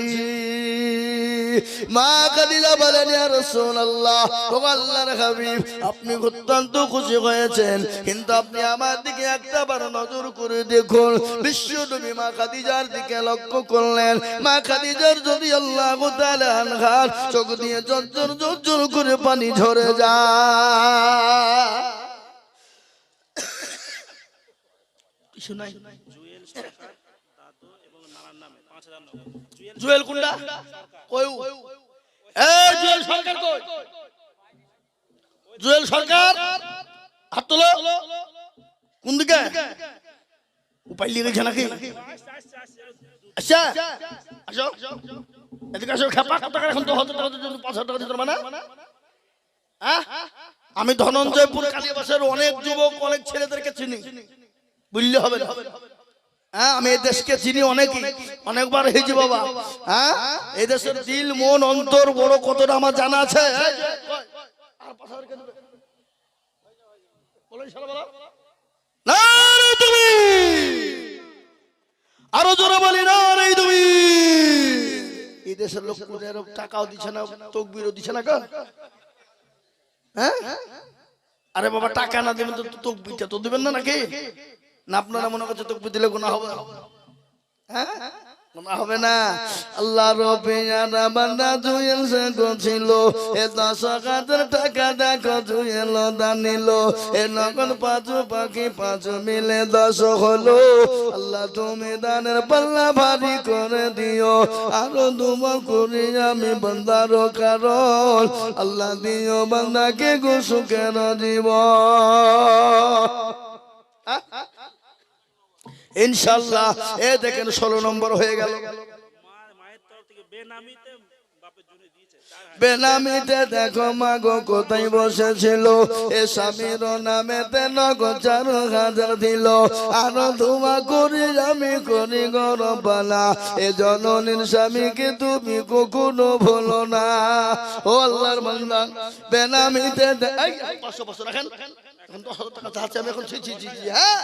মা খাদিজা বলেন ইয়া রাসূলুল্লাহ ও আল্লাহর হাবিব আপনি অত্যন্ত খুশি হয়েছেন কিন্তু আপনি আমার দিকে একবার নজর করে দেখুন বিশ্ব নবী মা খাদিজার দিকে লক্ষ্য করলেন মা খাদিজার রাদিয়াল্লাহু তাআলা আনহার চোখ দিয়ে ঝরঝর ঝরঝর করে পানি ঝরে যায় শুনাই জুয়েল সরকার দাদু এবং নানার নামে 5000 নগদ জুয়েল কোনটা কই এই জুয়েল সরকার কই জুয়েল সরকার হাত তোলো কোন দিকে উপায় লিখে গেছে নাকি আচ্ছা আসো এদিকে আসো খেপা কত টাকা এখন 5000 টাকা দিতে পারবে না হ্যাঁ আমি ধনঞ্জয়পুর কালীবাসের অনেক যুবক অনেক ছেলেদেরকে চিনি বুঝলে হবে না হ্যাঁ আমি এই দেশকে চিনি অনেকবার হয়েছি বাবা হ্যাঁ এই দেশের দিল মন অন্তর বড় কতটা আমার জানা আছে আর পাশাপাশি কে দেবে বলো ইনশাআল্লাহ বলো না রে তুমি আরো জোরে বলি না রে তুমি এই দেশের লোক কোথায় টাকাও দিছে না তাকবীরও দিছে না কেন হ্যাঁ আরে বাবা টাকা না দিবেন তো তাকবীরটা তো দিবেন না নাকি না আপনারা মনে করছে তাকবীর দিলে গুনাহ হবে হ্যাঁ গুনাহ হবে না আল্লাহ রবিয়ানা বান্দা জুয়েল সে ছিল এ 10,000 টাকা দেখো জুয়েল দানিল এ নগদ 5 পাখি 5 মিলে 10 হলো আল্লাহ তুমি দানের পাল্লা ভারী করে দিও আরো দুমা করি আমি বান্দার কারণ আল্লাহ দিও বান্দাকে সুখের জীবন ইনশাআল্লাহ এ দেখেন 16 নম্বর হয়ে গেল মায়ের তরফ থেকে বেনামিতে বাপের জন্য দিয়েছে বেনামিতে দেখো মা গো কোথায় বসেছিল এ স্বামীর নামেতে নগদ 4,000 দিল আর ধুমা করি আমি করি গরবালা এ জননীর স্বামীকে তুমি কখনো ভুলো না ও আল্লাহর বান্দা বেনামিতে 500 রাখেন এখন 10,000 টাকা চাচ্ছে আমি এখন জি হ্যাঁ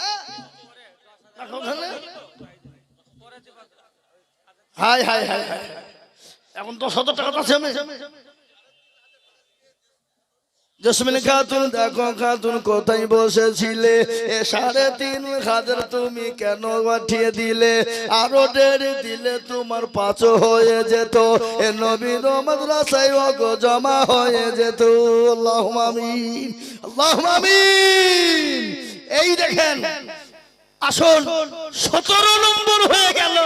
হাই হাই হাই এখন 10,000 টাকা আছে আমি জসমিন খাতুন দেখো খাতুন কোথায় বসেছিলে এ 3,500 তুমি কেন পাঠিয়ে দিলে আরো 1.5 দিলে তোমার 5 হয়ে যেত এ নবীর মাদ্রাসায় ওগো জমা হয়ে যেত আল্লাহুম্মা আমিন আল্লাহুম্মা আমিন এই দেখেন আসুন 17 নম্বর হয়ে গেল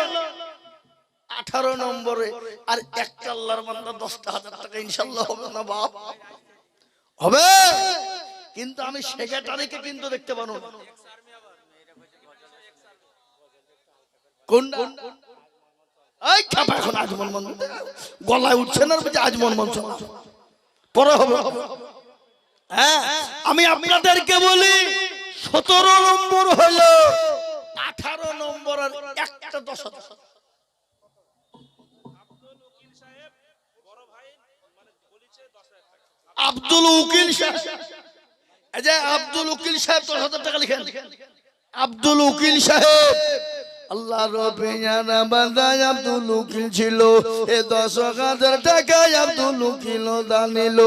18 নম্বরে আর একটা আল্লাহর বান্দা 10,000 টাকা ইনশাআল্লাহ হবে না বাপ হবে কিন্তু আমি সেক্রেটারিকে কিন্তু দেখতে পাবো না কোনটা এই খাপা এখন আজমন মন গলায় উঠছে না বুঝি আজমন মন পরে হবে হ্যাঁ আমি আপনাদেরকে বলি 17 নম্বর হলো 18 নম্বর আর একটা 10,000 আব্দুল উকিল সাহেব, এই যে আব্দুল উকিল সাহেব 10,000 টাকা লিখেন। আব্দুল উকিল সাহেব, আল্লাহর পেয়ারা বান্দা আব্দুল উকিল ছিল, এ 10,000 টাকায় আব্দুল উকিল দান নিল।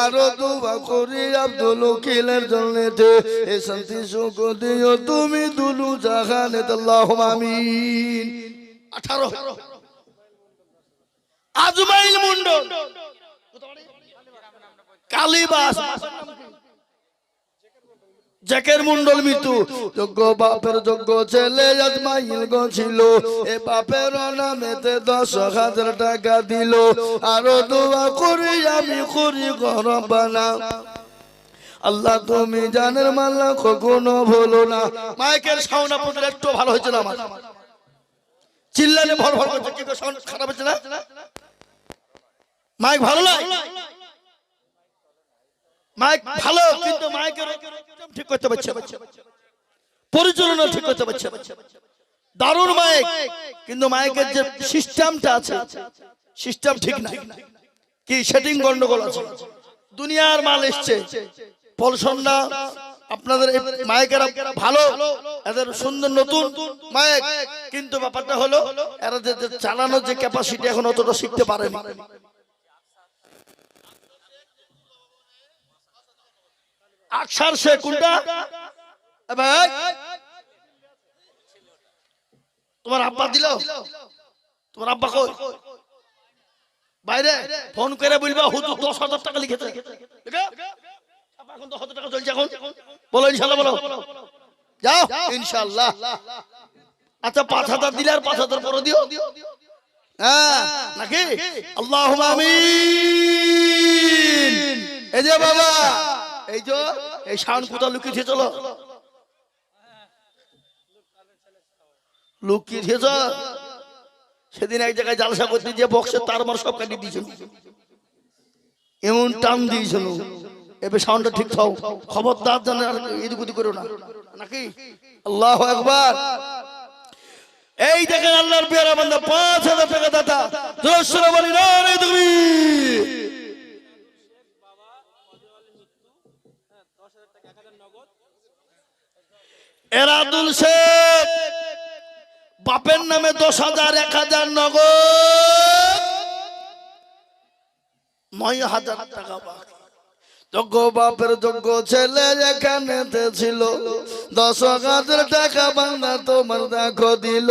আরো দোয়া করি আব্দুল উকিলের জন্যতে এ শান্তি সুখ দিও তুমি দুলু জাহানে, আল্লাহুম্মা আমিন। 18 আজমাইল মন্ডল, কালীবাস, জাকের মন্ডল মৃত্যু। যোগ্য বাপের যোগ্য ছেলে আজমাইল গো ছিল, এ বাপের নামেতে 10,000 টাকা দিল। আরো দোয়া করি আমি করি রব্বানা, আল্লাহ তুমি জানের মাল্লা কখনো ভুলো না। মাইকের সাউন্ড আপনাদের একটু ভালো হয়েছিল, আমার চিল্লালে ভর ভর করছে, কি সাউন্ড খারাপ হচ্ছে না? মাইক ভালো লাগে, মাইক ভালো, কিন্তু মাইকের ঠিক করতে পারছে, পরিচালনা ঠিক করতে পারছে। দারুণ মাইক, কিন্তু মাইকের যে সিস্টেমটা আছে, সিস্টেম ঠিক না, কি সেটিং গন্ডগোল আছে। দুনিয়ার মাল এসছে, পলসন্ডা আপনাদের মাইকের ভালো, এদের সুন্দর নতুন মাইক, কিন্তু ব্যাপারটা হলো এরা যে চালানোর যে ক্যাপাসিটি এখন অতটা শিখতে পারেনি। আকসার সে কোনটা ভাই? তোমার আব্বা দিল? তোমার আব্বা কই? বাইরে ফোন করে বলবা হুজুর 10,000 টাকা লিখেছে। এখন 10,000 টাকা চলছে, এখন বলো ইনশাআল্লাহ, বলো যাও ইনশাআল্লাহ। আচ্ছা 5,000 দিলে আর 5,000 পরে দিও, হ্যাঁ নাকি? আল্লাহুম্মা আমিন। এই যে বাবা, এই যে এই শান কোথা লুকিয়েছে, চলো লুকিয়েছ। সেদিন এক জায়গায় জালসা করতে যে বক্সের তার মার সব কাটিয়ে দিয়েছিল, এমন টান দিয়েছিল। এবার সাউন্ডটা ঠিক থাও, খবরদার জানে আর এদিক ওদিক করো না, নাকি? আল্লাহু আকবার। এই দেখেন আল্লাহর পেয়ারা বান্দা 5,000 টাকা দাতা, জোরে বলি নারে তাকবীর। এরাদুল শেখ বাপের নামে 10,000, 1,000 নগদ, 9,000 টাকা বাকি। যোগ্য বাপের যোগ্য ছেলে এখানে ছিল, 10,000 টাকা বাংলা তোমার দেখো দিল।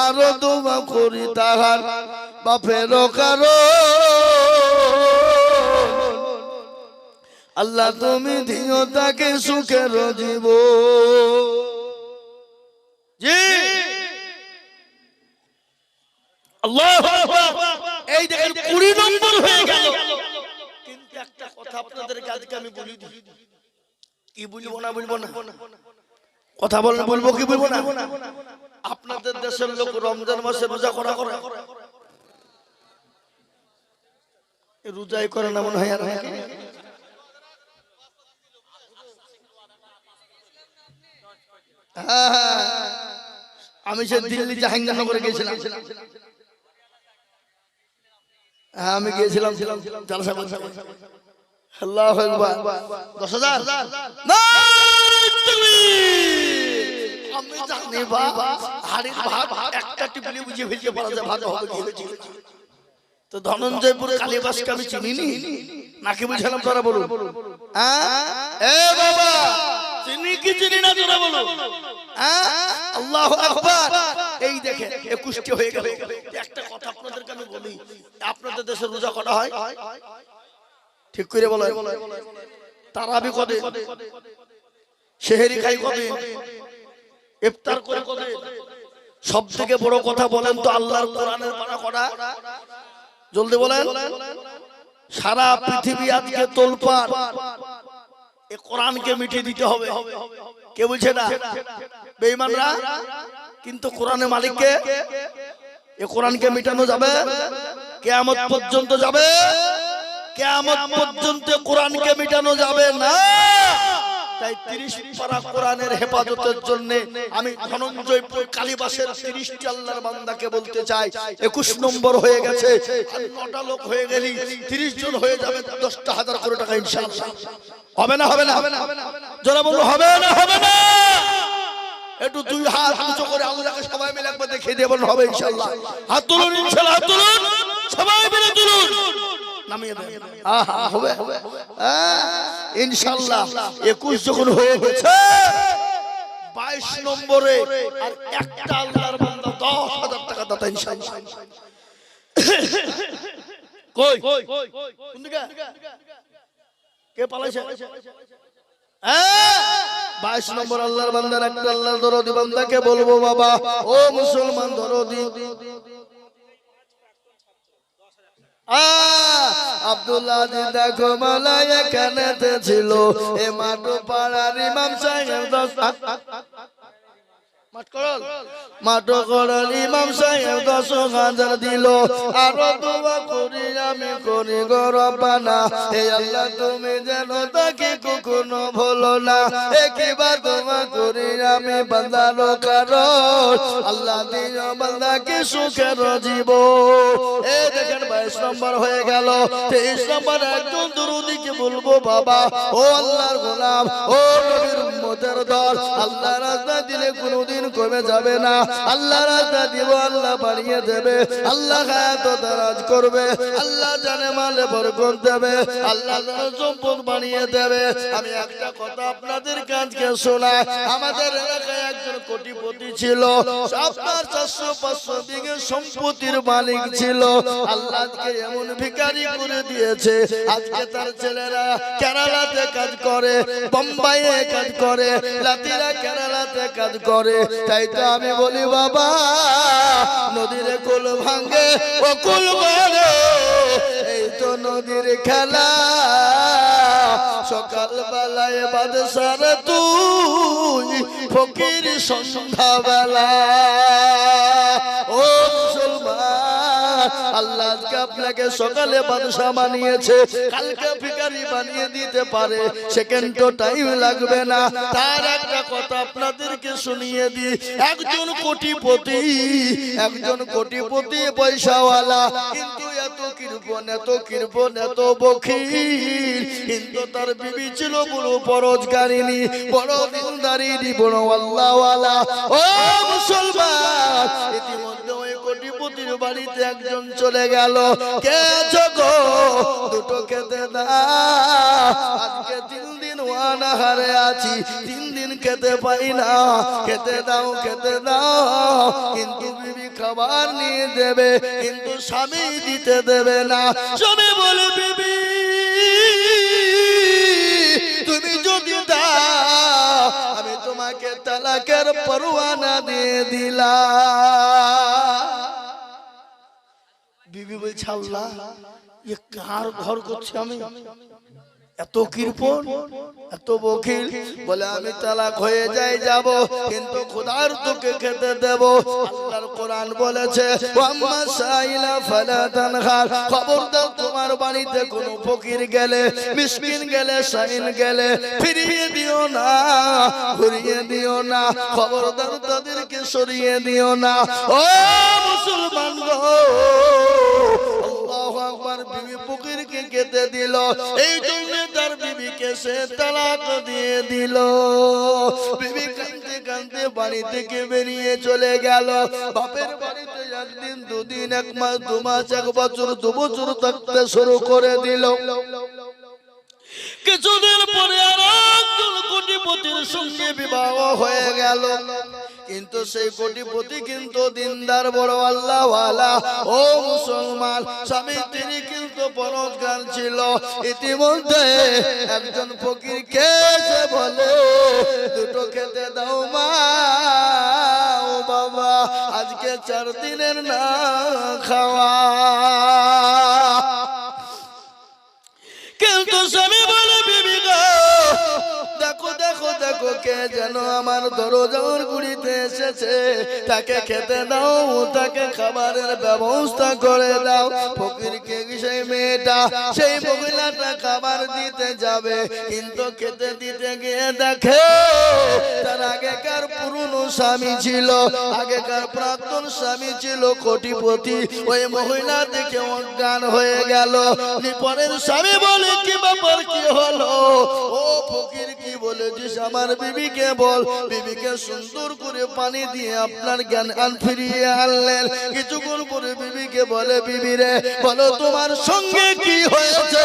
আরো দোয়া করি তাহার বাপের কারো, আল্লাহ তুমি দিও তাকে সুখের জীবন। জি আল্লাহু আকবার। এই দেখেন 20 নম্বর হয়ে গেল, কিন্তু একটা কথা আপনাদেরকে আজকে আমি বলি দিই, কি বলবো না বলবো না, কথা বলেন, বলবো কি বলবো না? আপনাদের দেশের লোক রমজান মাসে রোজা করা করে, রোজাই করে না মনে হয়। আর আমি সে দিল্লি জাহাঙ্গীরনগরে গিয়েছিলাম, হ্যাঁ আমি গিয়েছিলাম জালসা করতে। আল্লাহু আকবার। 10,000 আমি জানি বাবা, হাড়ির ভাত একটা টিপলি বুঝিয়ে ফেলতে পারা যায়, ভাত হবে কি হয়েছে। তো ধনঞ্জয়পুর কালীবাসকে আমি চিনিনি, নাকি বুঝালাম তোরা বলুন? এ বাবা চিনি কি চিনি না তোরা বলো? আল্লাহু আকবার। এই দেখেন 21টি হয়ে গেল। একটা কথা আপনাদেরকে আমি বলি, আপনাদের দেশে রোজা করা হয় ঠিক করে বলো? তারাবি কবে? সেহরি খাই কবে? ইফতার করে কবে? সব থেকে বড় কথা বলেন তো, আল্লাহর কোরআনের মানা করা। জলদি বলেন। সারা পৃথিবী আজকে তোলপাড়, এই কোরআনকে মিটিয়ে দিতে হবে। কে বলছে না? বেঈমানরা। কিন্তু কোরআনের মালিককে, এই কোরআনকে মিটানো যাবে? কিয়ামত পর্যন্ত যাবে? কিয়ামত পর্যন্ত কোরআনকে মিটানো যাবে না। তাই 30 পারা কোরআনের হেফাজতের জন্য আমি ধনঞ্জয়পুর কালীবাসের 30টি আল্লাহর বান্দাকে বলতে চাই 21 নম্বর হয়ে গেছে, আর 9টা লোক হয়ে গেলি 30 জন হয়ে যাবে, 10,000 করে টাকা ইনশাআল্লাহ। হবে না হবে না যারা বলবো হবে না হবে না, একটু দুই হাত উঁচু করে আল্লাহকে সবাই মিলে একবার দেখিয়ে দিয়ে বলুন হবে ইনশাআল্লাহ। হাত তুলুন ইনশাআল্লাহ, হাত তুলুন সবাই মিলে তুলুন, নামিয়ে দেন। আহা হবে ইনশাআল্লাহ। 21 যখন হয়ে গেছে 22 নম্বরে আর একটা আল্লাহর বান্দা 10,000 টাকা দাতা ইনশাআল্লাহ। কই কোন দিকে কে পালাইছে? 22 নম্বর আল্লাহর বান্দার একটা আল্লাহর দরদি বান্দাকে বলবো বাবা ও মুসলমান দরদি, আব্দুল্লাহ দেখো মালায় এখানে ছিল এ মাটো পাড়ার ইমাম সাহেব মাটো করার ইমাম সাহেব 10,000 দিল, আরো দোয়া করি আমি করি গো রব্বানা, হে আল্লাহ তুমি যেন তাকে কখনো ভুলো না, একবার দোয়া করি আমি বান্দার কারণ আল্লাহ দিও বান্দাকে সুখের জীবন। এই দেখেন 22 নম্বর হয়ে গেল। 23 নম্বর একজন দরুদিকে বলবো বাবা ও আল্লাহর গোলাম ও নবীর উম্মতের দল, আল্লাহ রাস্তা দিলে কোনোদিন কমে যাবে না, আল্লাহ রাস্তা দিব আল্লাহ বাড়িয়ে দেবে, আল্লাহ হায়াত দারাজ করবে, আল্লাহ জানে মালে বরকত দেবে, আল্লাহ সম্পদ বানিয়ে দেবে। আমি একটা কথা আপনাদের কাছে শোনাই, আমাদের এলাকায় একজন কোটিপতি ছিল, আপনার 400-500 বিঘে সম্পত্তির মালিক ছিল, আল্লাহকে এমন ভিখারি করে দিয়েছে আজকে তার ছেলেরা কেরালাতে কাজ করে, বোম্বাইয়ে কাজ করে, লাতিরা কেরালাতে কাজ করে। তাই তো আমি বলি বাবা নদীর কুল ভাঙে ও কুল গড়ে, এই তো নদীর খেলা, সকাল বেলায় বাদশার তুই ফকির সন্ধ্যা বেলা। ও মুসলমান আল্লাহ আপনাকে সকালে বাদশা বানিয়েছে, কালকে ভিখারি বানিয়ে দিতে পারে, সেকেন্ডও টাইম লাগবে না। তার একটা কথা আপনাদেরকে শুনিয়ে দিই, একজন কোটিপতি পয়সাওয়ালা, কিন্তু এত কৃপণ এত বখিল, কিন্তু তার বিবি ছিল বড় পরোজগারিনী, বড় দিনদারিনী, বড় আল্লাহওয়ালা। ও মুসলমান ইতিমধ্যে ওই কোটিপতির বাড়িতে একজন চলে গেল, কে আছো গো দুটো খেতে দাও, আজকে 3 দিন অনাহারে আছি, 3 দিন খেতে পাই না, খেতে দাও কিন্তু বিবি খাবার নিয়ে দেবে, কিন্তু স্বামী দিতে দেবে না। স্বামী বলে বিবি তুমি যদি দাও আমি তোমাকে তালাকের পরোয়ানা দিয়ে দিলাম। বিবি বলছে আল্লাহ এ কার ঘর করছে, আমি এত কৃপণ এত বখিল, বলে আমি তালাক হয়ে যাব কিন্তু খোদার তোকে খেতে দেব। আল্লাহর কোরআন বলেছে ওয়াম্মা সাইলা ফালা তানহার, খবরদার তোমার বাড়িতে কোনো ফকির গেলে, মিসকিন গেলে, সাইন গেলে ফিরিয়ে দিও না, ঘুরিয়ে দিও না, খবরদার তাদেরকে সরিয়ে দিও না। ও মুসলমান গো আল্লাহু আকবার, বিবি ফকিরকে খেতে দিল, এই জন্য তার বিবিকে সে তালাক দিয়ে দিল। বিবি কাঁদতে কাঁদতে বাড়ি থেকে বেরিয়ে চলে গেল, বাপের বাড়িতে 1 দিন 2 দিন 1 মাস 2 মাস 1 বছর 2 বছর থাকতে শুরু করে দিল। কিছুদিন পরে আর একজন কোটিপতির সঙ্গে বিবাহ হয়ে গেল, কিন্তু সেই কোটিপতি কিন্তু দিনদার বড় আল্লাহওয়ালা। ও মুসলমান স্বামী তিনি কিন্তু পরোজগার ছিল। ইতিমধ্যে একজন ফকির কে সে বলে দুটো খেতে দাও মা, ও বাবা আজকে 4 দিনের না খাওয়া। কিন্তু স্বামী বলে বিবি গো দেখো দেখো কে যেন আমার দরজার গুড়িতে এসেছে, তাকে খেতে দাও, তাকে খাবারের ব্যবস্থা করে দাও। ফকিরকে সেই মেয়েটা সেই মহিলাটা খাবার দিতে যাবে, কিন্তু খেতে দিতে গিয়ে দেখে তার আগেকার পুরনো স্বামী ছিল, আগেকার প্রাক্তন স্বামী ছিল কোটিপতি। ওই মহিলা দেখে অজ্ঞান হয়ে গেল। পরের স্বামী বলে, কি ব্যাপার, কি হলো? ও ফকির, কি বলেছিস আমার বিবিকে বল। বিবিকে সুন্দর করে পানি দিয়ে আপনার জ্ঞান ফিরিয়ে আনলেন। কিছুক্ষণ পরে বিবিকে বলে, বিবি রে বলো তোমার সঙ্গে কি হয়েছে?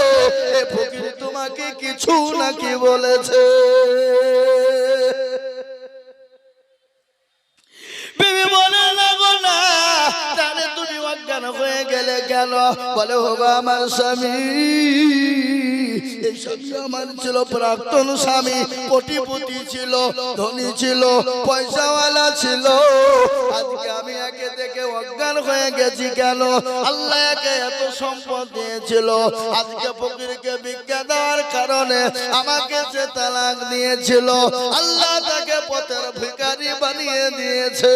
এ ফকির তোমাকে কিছু নাকি বলেছে? বিবি বলে, না গো না। তাহলে তুমি অজ্ঞান হয়ে গেলে কেন? বলে, হোগো আমার স্বামী, এই স্বামী আমার ছিল প্রাক্তন স্বামী, কোটিপতি ছিল, ধনী ছিল, পয়সাওয়ালা ছিল। আজকে আমি একে দেখে অজ্ঞান হয়ে গেছি কেন? আল্লাহ একে এত সম্পদ দিয়েছিল, আজকে ফকিরকে ভিক্ষা দেওয়ার কারণে আমাকে সে তালাক দিয়েছিল। আল্লাহ তাকে পথের ভিখারি বানিয়ে দিয়েছে।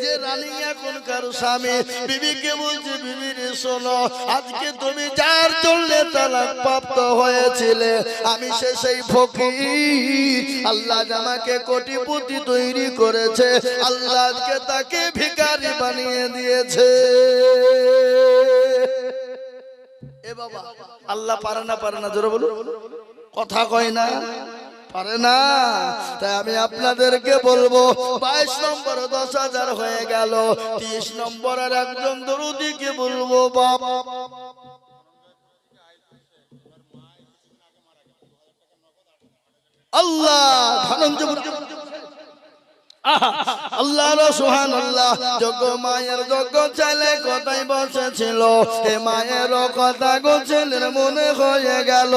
যে রানী এখনকার স্বামী বিবিকে বলছে, বিবি রে শোনো, আজকে তুমি যার জন্য তালাক প্রাপ্ত হয়েছিলে, আমি সেই ফকির। আল্লাহ আমাকে কোটিপতি তৈরি করেছে, আল্লাহ আজকে তাকে ভিখারি বানিয়ে দিয়েছে। এ বাবা, আল্লাহ পারে না, পারে না, জোরে বলুন, কথা কয় না, পারে না। তাই আমি আপনাদেরকে বলবো, 22 নম্বর 10,000 হয়ে গেল। 30 নম্বরের একজন দরুদিকে বলবো, বাপ আল্লাহ আল্লাহ সুবহানাল্লাহ। যোগ্য মায়ের যোগ্য ছেলে কোথায় বসেছিল, এ মায়ের কথা গো ছেলের মনে হয়ে গেল।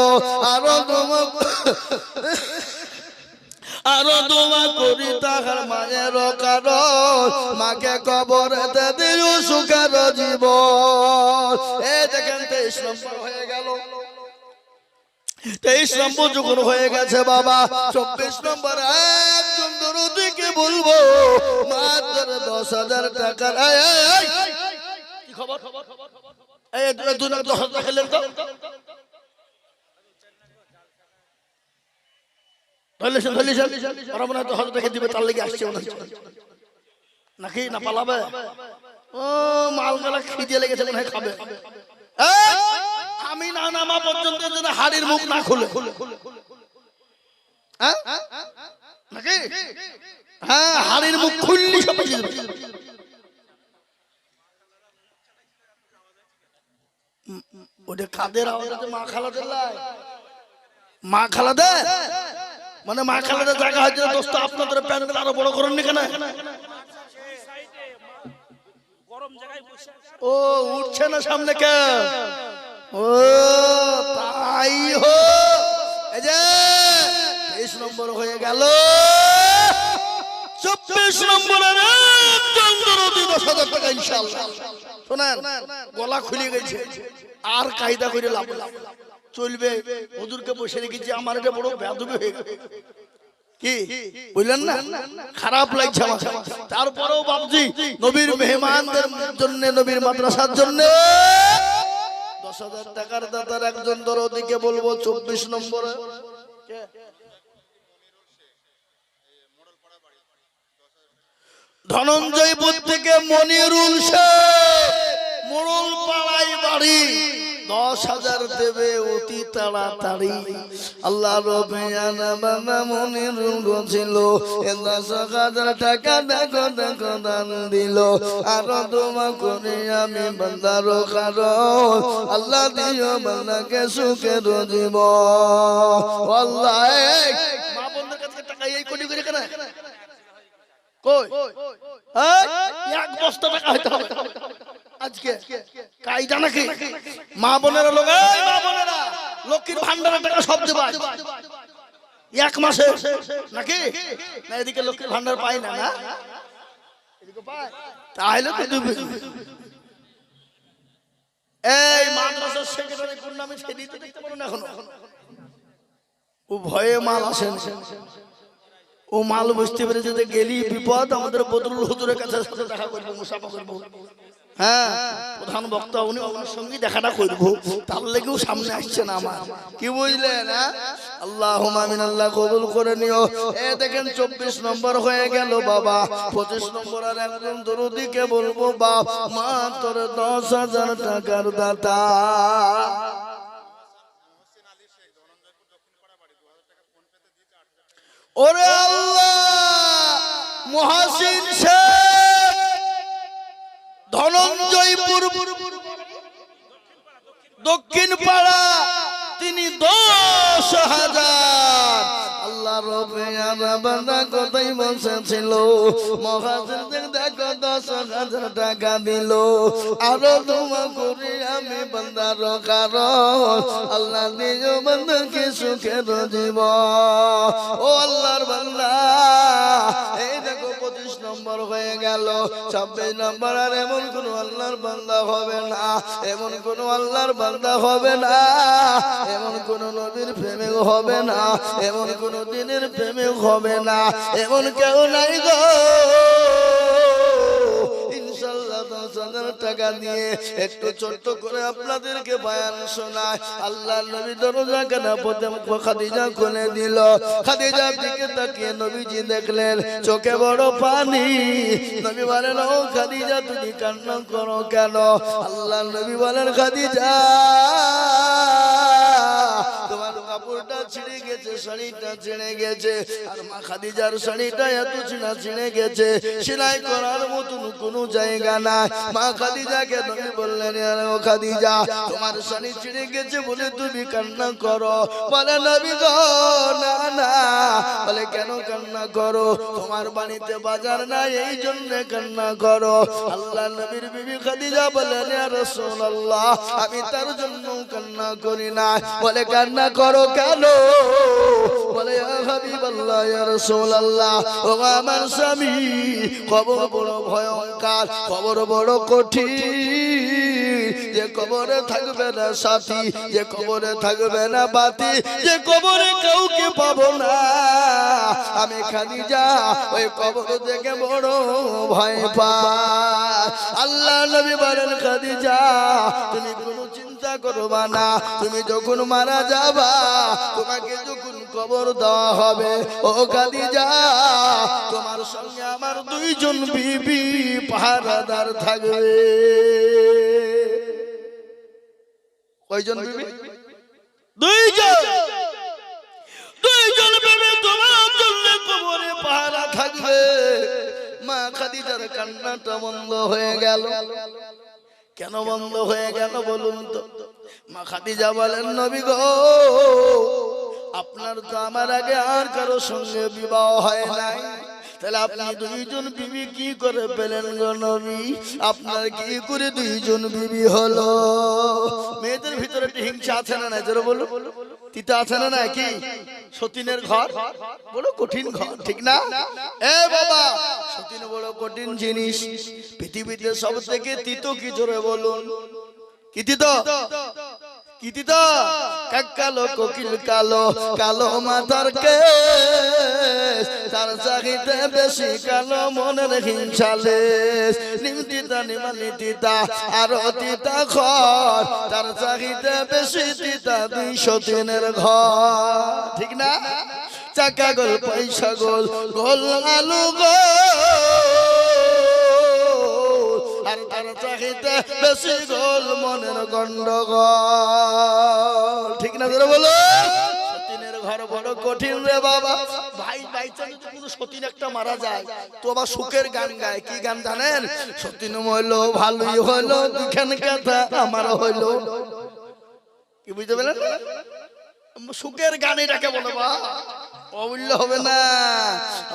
আরো দোয়া করি তাহার মায়ের কারণ, মাকে কবরেতে দিও সুখের জীবন। এই দেখেন 23 নম্বর হয়ে গেল। 23 নম্বর যখন হয়ে গেছে বাবা, 24 নম্বর একজন দরদিকে বলবো, মাত্র 10,000 টাকার কি খবর? এই 10,000 টাকা খেলেন তো নাকি না পালাবে? ও মাল মেলা খিদে লেগেছে, মনে হয় খাবে। আমি না নামা পর্যন্ত হাড়ির মুখ না খুলে নাকি? হ্যাঁ, হাড়ির মুখ খুললি সব ওটা কাদের আওয়াজে মা খালাদের লাই, মা খালাদের মানে মা খালাদের জায়গা হয়েছে। দোস্ত আপনাদের প্যান্ডেল আরো বড় করেন নি কেন? ও উঠছে না সামনে কে? ও তাই হো। এই যে 23 নম্বর হয়ে গেল। 24 নম্বরের একজন দরদি 10,000 টাকা ইনশাআল্লাহ। শুনেন, গলা খুলে গেছে, আর কায়দা করে লাভ চলবে। হুজুরকে বসে রেখেছি, আমার এটা বড় বেয়াদবি হয়ে গেল। কি বুঝলেন না? খারাপ লাগছে আমার। তারপরেও বাবজি নবীর মেহমানদের জন্য, নবীর মাদ্রাসার জন্য 10,000 টাকার দাতার একজন দরদিকে বলবো 24 নম্বরে। ধনঞ্জয়পুর থেকে মনিরুল শেখ, মোড়ল পাড়ায় বাড়ি, 10,000 দেবে অতি তাড়াতাড়ি। আল্লাহ রবে আনা মনিরুল গছিল, 10,000 টাকা দেখো দেখো দান দিল। আরো দোয়া করে আমি বান্দার কারণ, আল্লাহ দিও বান্দাকে সুখের জীবন। আল্লাহ মা বন্ধুর কাছে টাকা এই কোটি করে কেন? কই এক বস্তা টাকা হইতে হবে আজকে, কায়দা নাকি? মা বোনেরা লোক, এই মা বোনেরা, লক্ষ্মীর ভান্ডারের টাকা সব দেবা এক মাসে নাকি? না এদিকে লক্ষ্মীর ভান্ডার পাই না, না এদিকে পায়, তাহলে তো দিবে। এই মাদ্রাসার সেক্রেটারি কোন নামে সেদিকে দেখতে পারো না এখনো? ও ভয়ে মাল আসেন, ও মাল বুঝতে পেরেছে যে গেলি বিপদ, আমাদের বদরুল হুজুরের কাছে সাথে দেখা করবো, মুসাফা করবো। হ্যাঁ, প্রধান বক্তা উনি, ওনার সঙ্গে দেখাটা করবো, তার লেগেও সামনে আসছে না আমার, কি বুঝলেন? আল্লাহুম্মা আমিন, আল্লাহ কবুল করে নিও। এ দেখেন 24 নম্বর হয়ে গেল বাবা, 25 নম্বর আর একজন দরুদিকে বলবো বাপ, মা তোর 10,000 টাকার দাতা। ওরে আল্লাহ, মহাসিন শেখ ধনঞ্জয়পুর দক্ষিণ পাড়া, তিনি 10,000। আল্লাহ রবে বান্দা কোথায় বসেছিল, মহাসিন দেখো 10,000 টাকা দিল। আরো তোমা করি আমি বান্দার কারণ, আল্লাহ দিও বান্দাকে সুখের জীবন। ও আল্লাহর বান্দা, এই দেখো 25 নম্বর হয়ে গেল, 26 নম্বর। আর এমন কোন আল্লাহর বান্দা হবে না, এমন কোন আল্লাহর বান্দা হবে না, এমন কোন নবীর প্রেমিক হবে না, এমন কোন দিনের প্রেমিক হবে না, এমন কেউ নাই গো। ইনশাআল্লাহ 10,000 টাকা দিয়ে একটু ছোট্ট করে আপনাদেরকে বয়ান শোনায়। আল্লাহ নবী দরজা কেনা পথে খাদিজা খুলে দিল। খাদিজার দিকে তাকিয়ে নবীজি দেখলেন চোখে বড় পানি। নবী বলেন, ও খাদিজা তুমি কান্না করো কেন? আল্লাহ নবী বলেন, খাদিজা তোমার কাপড়টা ছিঁড়ে গেছে, শাড়িটা ছিঁড়ে গেছে। আর মা খাদিজার শাড়িটা এত ছিঁড়ে গেছে, সেলাই করার মতন কোনো জায়গা নাই। মা খাদিজাকে নবী বললেন, ও খাদিজা তোমার শাড়ি ছিঁড়ে গেছে বলে তুমি কান্না করো? বলে নবী গো না না। বলে কেন কান্না করো? তোমার বাড়িতে বাজার নাই এই জন্য কান্না করো। আল্লাহ নবীর বিবি খাদিজা বলেন, ইয়া রাসূলুল্লাহ আমি তার জন্য কান্না করি না। বলে কান্না করো কেন? বলে ইয়া হাবিবাল্লাহ, ইয়া রাসূলুল্লাহ ও আমার স্বামী, কবর বড় ভয়ঙ্কর, কবর বড় কঠিন। যে কবরে থাকবে না সাথী, যে কবরে থাকবে না বাতি, যে কবরে কাউকে পাবো না, আমি খাদিজা ওই কবর থেকে বড় ভয় পাই। আল্লাহ নবী বলেন, খাদিজা তুমি কোনো চিন্তা করবা না, তুমি যখন মারা যাবা, তোমাকে যখন কবর দেওয়া হবে, ও খাদিজা তোমার সঙ্গে আমার 2 জন বিবি পাহারাদার থাকবে। কয়জন বিবি? 2 জন। 2 জন বিবি তোমার জন্য কবরে পাহারা থাকবে। মা খাদিজার কান্নাটা বন্ধ হয়ে গেল। কেন বন্ধ হয়ে গেল বলুন তো? মা খাদিজা বলেন, নবী গো আপনার তো আমার আগে আর কারো সঙ্গে বিবাহ হয় নাই, তাহলে আপনি 2 জন বিবি কি করে পেলেন গো নবী? আপনার কি করে 2 জন বিবি হলো? মেয়েদের ভিতরে একটা হিংসা আছে না নাই? জোরে বলো। তিতা আছে না নাই? কি সতীনের ঘর বড় কঠিন ঘর, ঠিক না? এ বাবা, সতীন বড় কঠিন জিনিস। পৃথিবীতে সব থেকে তিতো কি? জোরে বলুন। কি তিতো? কি তিতো? কালো কোকিল কালো, কালো মাথার কেশ, তার চাহিতে বেশি কালো মনের হিংসালে। নিমতিতা নিমালি তিতা আর তিতা ঘর, তার চাহিতে বেশি তিতা 203 ঘর, ঠিক না? চাকা গোল পয়সা গোল, গোল আলু গোল, আর তার চাহিতে বেশি গোল মনের গন্ডগোল, ঠিক না? বলো সতীনের ঘর বড় কঠিন রে বাবা। ভাই বাইচান্স যদি সতীন একটা মারা যায় তো আবার সুখের গান গায়। কি গান জানেন? সতীন হইলো ভালোই হইলো, 2খান কথা আমার হইলো। কি বুঝতে পেলেন? সুখের গান এটাকে বলো বা। বললে হবে না।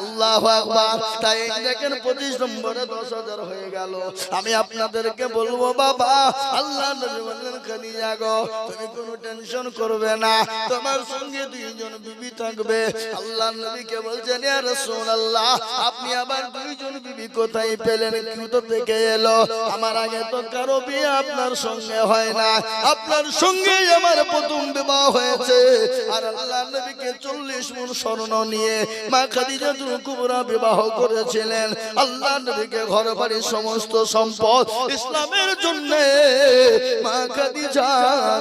আল্লাহু আকবার। তাই দেখেন 25 নম্বরে 10,000 হয়ে গেল। আমি আপনাদেরকে বলবো বাবা, আল্লাহ নবী বললেন খাদিজা গো তুমি কোনো টেনশন করবে না, তোমার সঙ্গে 2 জন বিবি থাকবে। আল্লাহ নবীকে বলছেন ইয়া রাসূলুল্লাহ আপনি আবার 2 জন বিবি কোথায় পেলেন, কোথা থেকে এলো? আমার আগে তো কারো বিয়ে আপনার সঙ্গে হয় না, আপনার সঙ্গেই আমার প্রথম বিবাহ হয়েছে। আর আল্লাহ নবীকে 40 মণ স্বর্ণ নিয়ে মা খাদিজাতুল কুবরা বিবাহ করেছিলেন। আল্লাহ নবীকে ঘর বাড়ি সমস্ত সম্পদ ইসলামের জন্য মা খাদিজা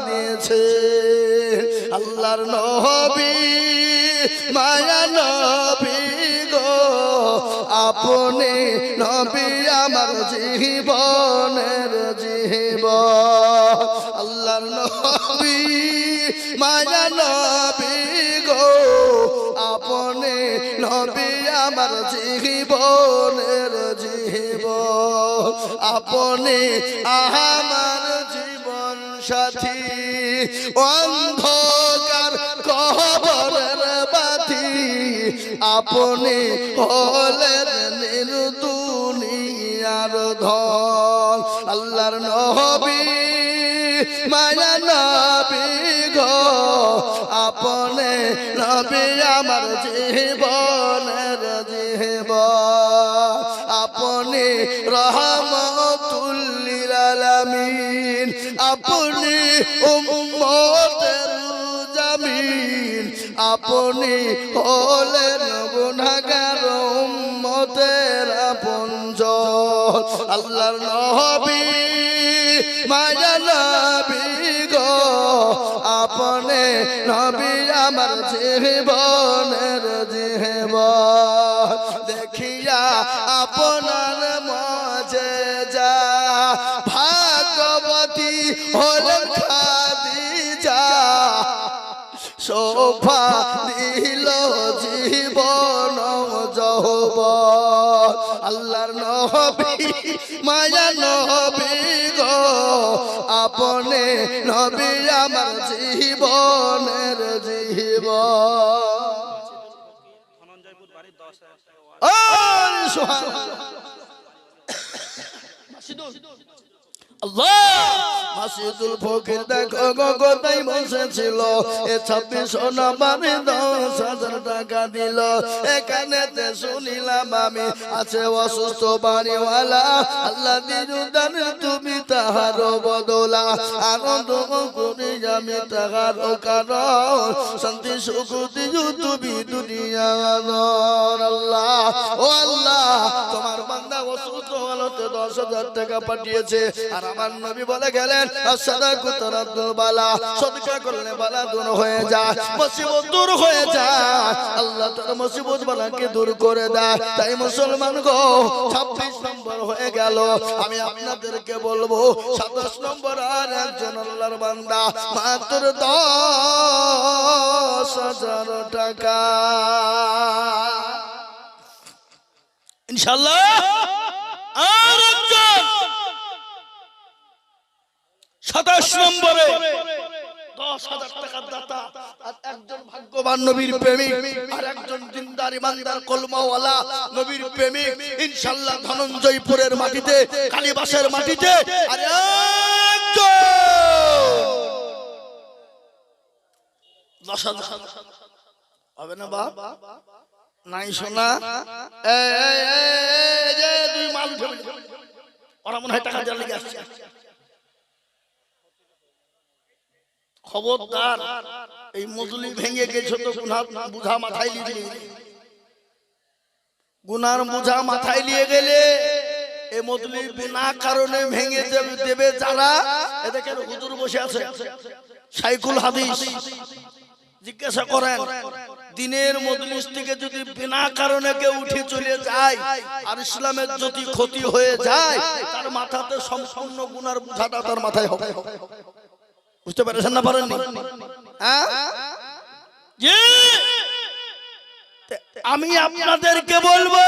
দিয়েছে। আল্লাহর নবী মায়া নবী গো আপনি নবী আমার জীবনের জীবন। আল্লাহর নবী মায়া নবী গো আপনি নবী আমার জীবনের জীবন। আপনি আমার জীবন সাথী অন্ধকার কবরের বাতি, আপনি হলেন নির্দুনিয়ার ধন। আল্লাহর নবী মায়া নবী গো আপনি নবী আমার জীবনের জীবন। আপনি রহমতুল লিল আলামিন, আপনি উম্মতের জামিন, আপনি হলেন গুনাহগার উম্মতের আপনজন। আল্লাহর নবী মায়া নবী গো আপনি নবী আমার জীবনের জীবন। দেখিয়া আপনার মুজিজা ভাগবতী হলেন খাদিজা, শোভা দিল জীবন যৌবন। আল্লাহর নবী মায়া নবী গো আপনি নবী আমার জীবনের জীবন। মাসিদুল ফকির দেখো গো কোথায় বসেছিল, এ 26 নম্বরে 10,000 টাকা দিল। এখানেতে শুনিলাম আমি আছে অসুস্থ বাড়িওয়ালা, আল্লাহ দিরুদান তুমি তাহার বদলা, আনন্দ করি আমি তাহার কারণ, শান্তি সুখ দিও তুমি দুনিয়া। আল্লাহ ও আল্লাহ তোমার বান্দা অসুস্থ হলোতে 10,000 টাকা পাঠিয়েছে। আর আমার নবী বলে গেলেন সাদাকাতু রাদ্দুল বালা, সদকা করলে বালা দূর হয়ে যায়, মুসিবত দূর হয়ে যায়। আল্লাহ তার মুসিবত বালাকে দূর করে দেয়। তাই মুসলমান গো 26 নম্বর হয়ে গেল। আমি আপনাদেরকে বলবো 27 নম্বর আর একজন আল্লাহর বান্দা মাত্র 10,000 টাকা ইনশাআল্লাহ। আর একজন 27 নম্বরে 10,000 টাকার দাতা, আর একজন ভাগ্যবান নবীর প্রেমিক, আর একজন দিনদার ইমানদার কলমাওয়ালা নবীর প্রেমিক ইনশাআল্লাহ ধনঞ্জয়পুরের মাটিতে কালীবাসের মাটিতে। আর একজন 10,000 হবে না বাপ নাই শোনা। এই যে দুই মাল ওরা মনে হয় টাকা দেওয়ার লেগে আসছে। খবরদার এই মজলি ভেঙে গেছে তো গুনার বুঝা মাথায় নিয়ে, গুনার বুঝা মাথায় নিয়ে গেলে এই মজলি বিনা কারণে ভেঙে দেবে যারা। এদেরকে হুজুর বসে আছে শাইখুল হাদিস, জিজ্ঞাসা করেন দিনের মজলিস থেকে যদি বিনা কারণে কেউ উঠে চলে যায় আর ইসলামের যদি ক্ষতি হয়ে যায়, তার মাথাতে সম্পূর্ণ গুনার বুঝাটা তার মাথায় হবে। বুঝতে পারছেন না পারেননি? আমি আপনাদেরকে বলবো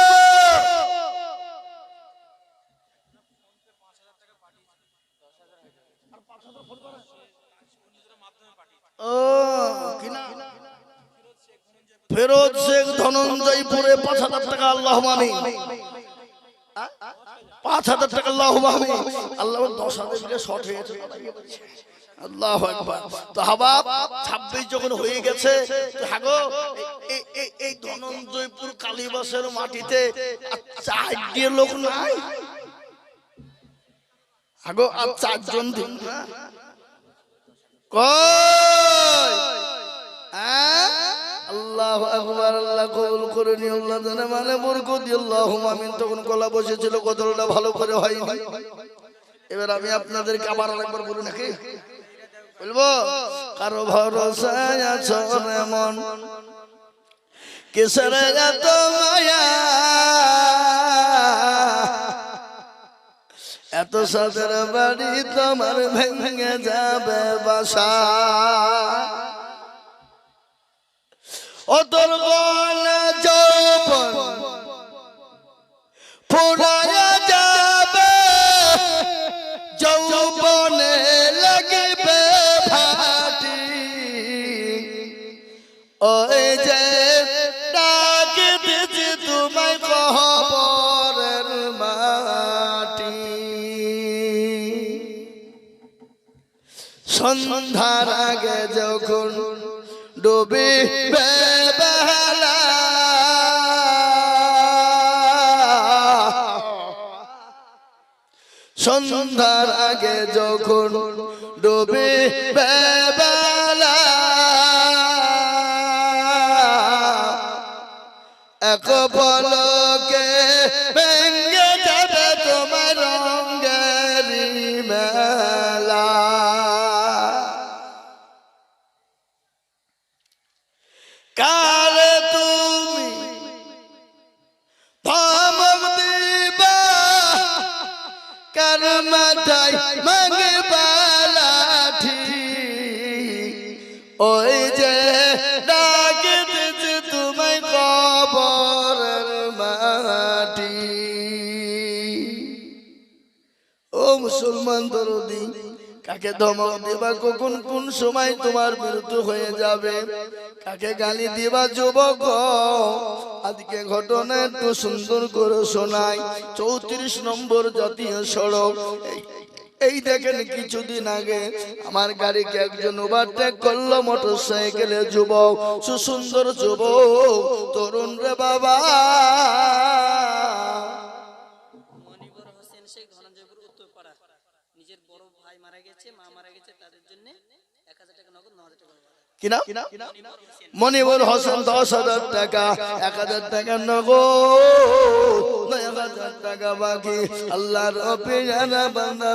ফেরত শেখ ধনঞ্জয়পুরে ৫,০০০ টাকা, আল্লাহ আমিন। ৫,০০০ টাকা, আল্লাহ আমিন। আল্লাহ ১০,০০০ দিলে শর্ট হয়েছে, আল্লাহু আকবার। তো হাবাব ২৬ যখন হয়ে গেছে, হাগো এই ধনঞ্জয়পুর কালীবাসের মাটিতে চারটি লোক নাই, হাগো আর ৪ জন দিন না কই। আল্লাহু আকবার, আল্লাহ কবুল করে নি, আল্লাহ জানে মানে বরকত দি, আল্লাহুম্মা আমিন। তখন গলা বসেছিল, কতটা ভালো করে হয়নি। এবার আমি আপনাদেরকে আবার আরেকবার বলি নাকি বলবো, কারো ভরসায় আছো এমন কিসের এত মায়া, এত সাদের বাড়ি তোমার ভেঙে যাবে বাসা, ও তোর গলা যৌবন ফুরায়া যাবে, যৌবনে লাগবে ভাটি, ওই যে ডাক দিছি তোমায় কবরের মাটি। সন্ধ্যার আগে যখন ডুবে বেলা, সন্ধ্যার আগে যখন ডুবে বেলা, এক পলকে ভেঙে যাবে তোমার রঙের মেলা। কারে তুমি ধমক দিবা, কার মাথায় মাগবা লাঠি, ওই যে ডাক দিছে তোমায় কবরের মাটি। ও মুসলমান দরদি, কাকে ধমক দিবা, কখন কোন সময় তোমার মৃত্যু হয়ে যাবে, কাকে গালি দিবা যুবক, আজকে ঘটনা একটু সুন্দর করে শোনাই। ৩৪ নম্বর জাতীয় সড়ক, এই দেখেন কিছুদিন আগে আমার গাড়িকে একজন ওভারটেক করলো, মোটর সাইকেলে যুবক, সুসুন্দর যুবক, তরুণ রে বাবা। নিজের বড় ভাই মারা গেছে, মা মারা গেছে, তাদের জন্য ১,০০০ টাকা নগদ, ৯,০০০ টাকা কিনা মনিবুর হোসেন ১০,০০০ টাকা, ১,০০০ টাকা নগদ, ৯,০০০ টাকা বাকি। আল্লাহর পেয়ারা বান্দা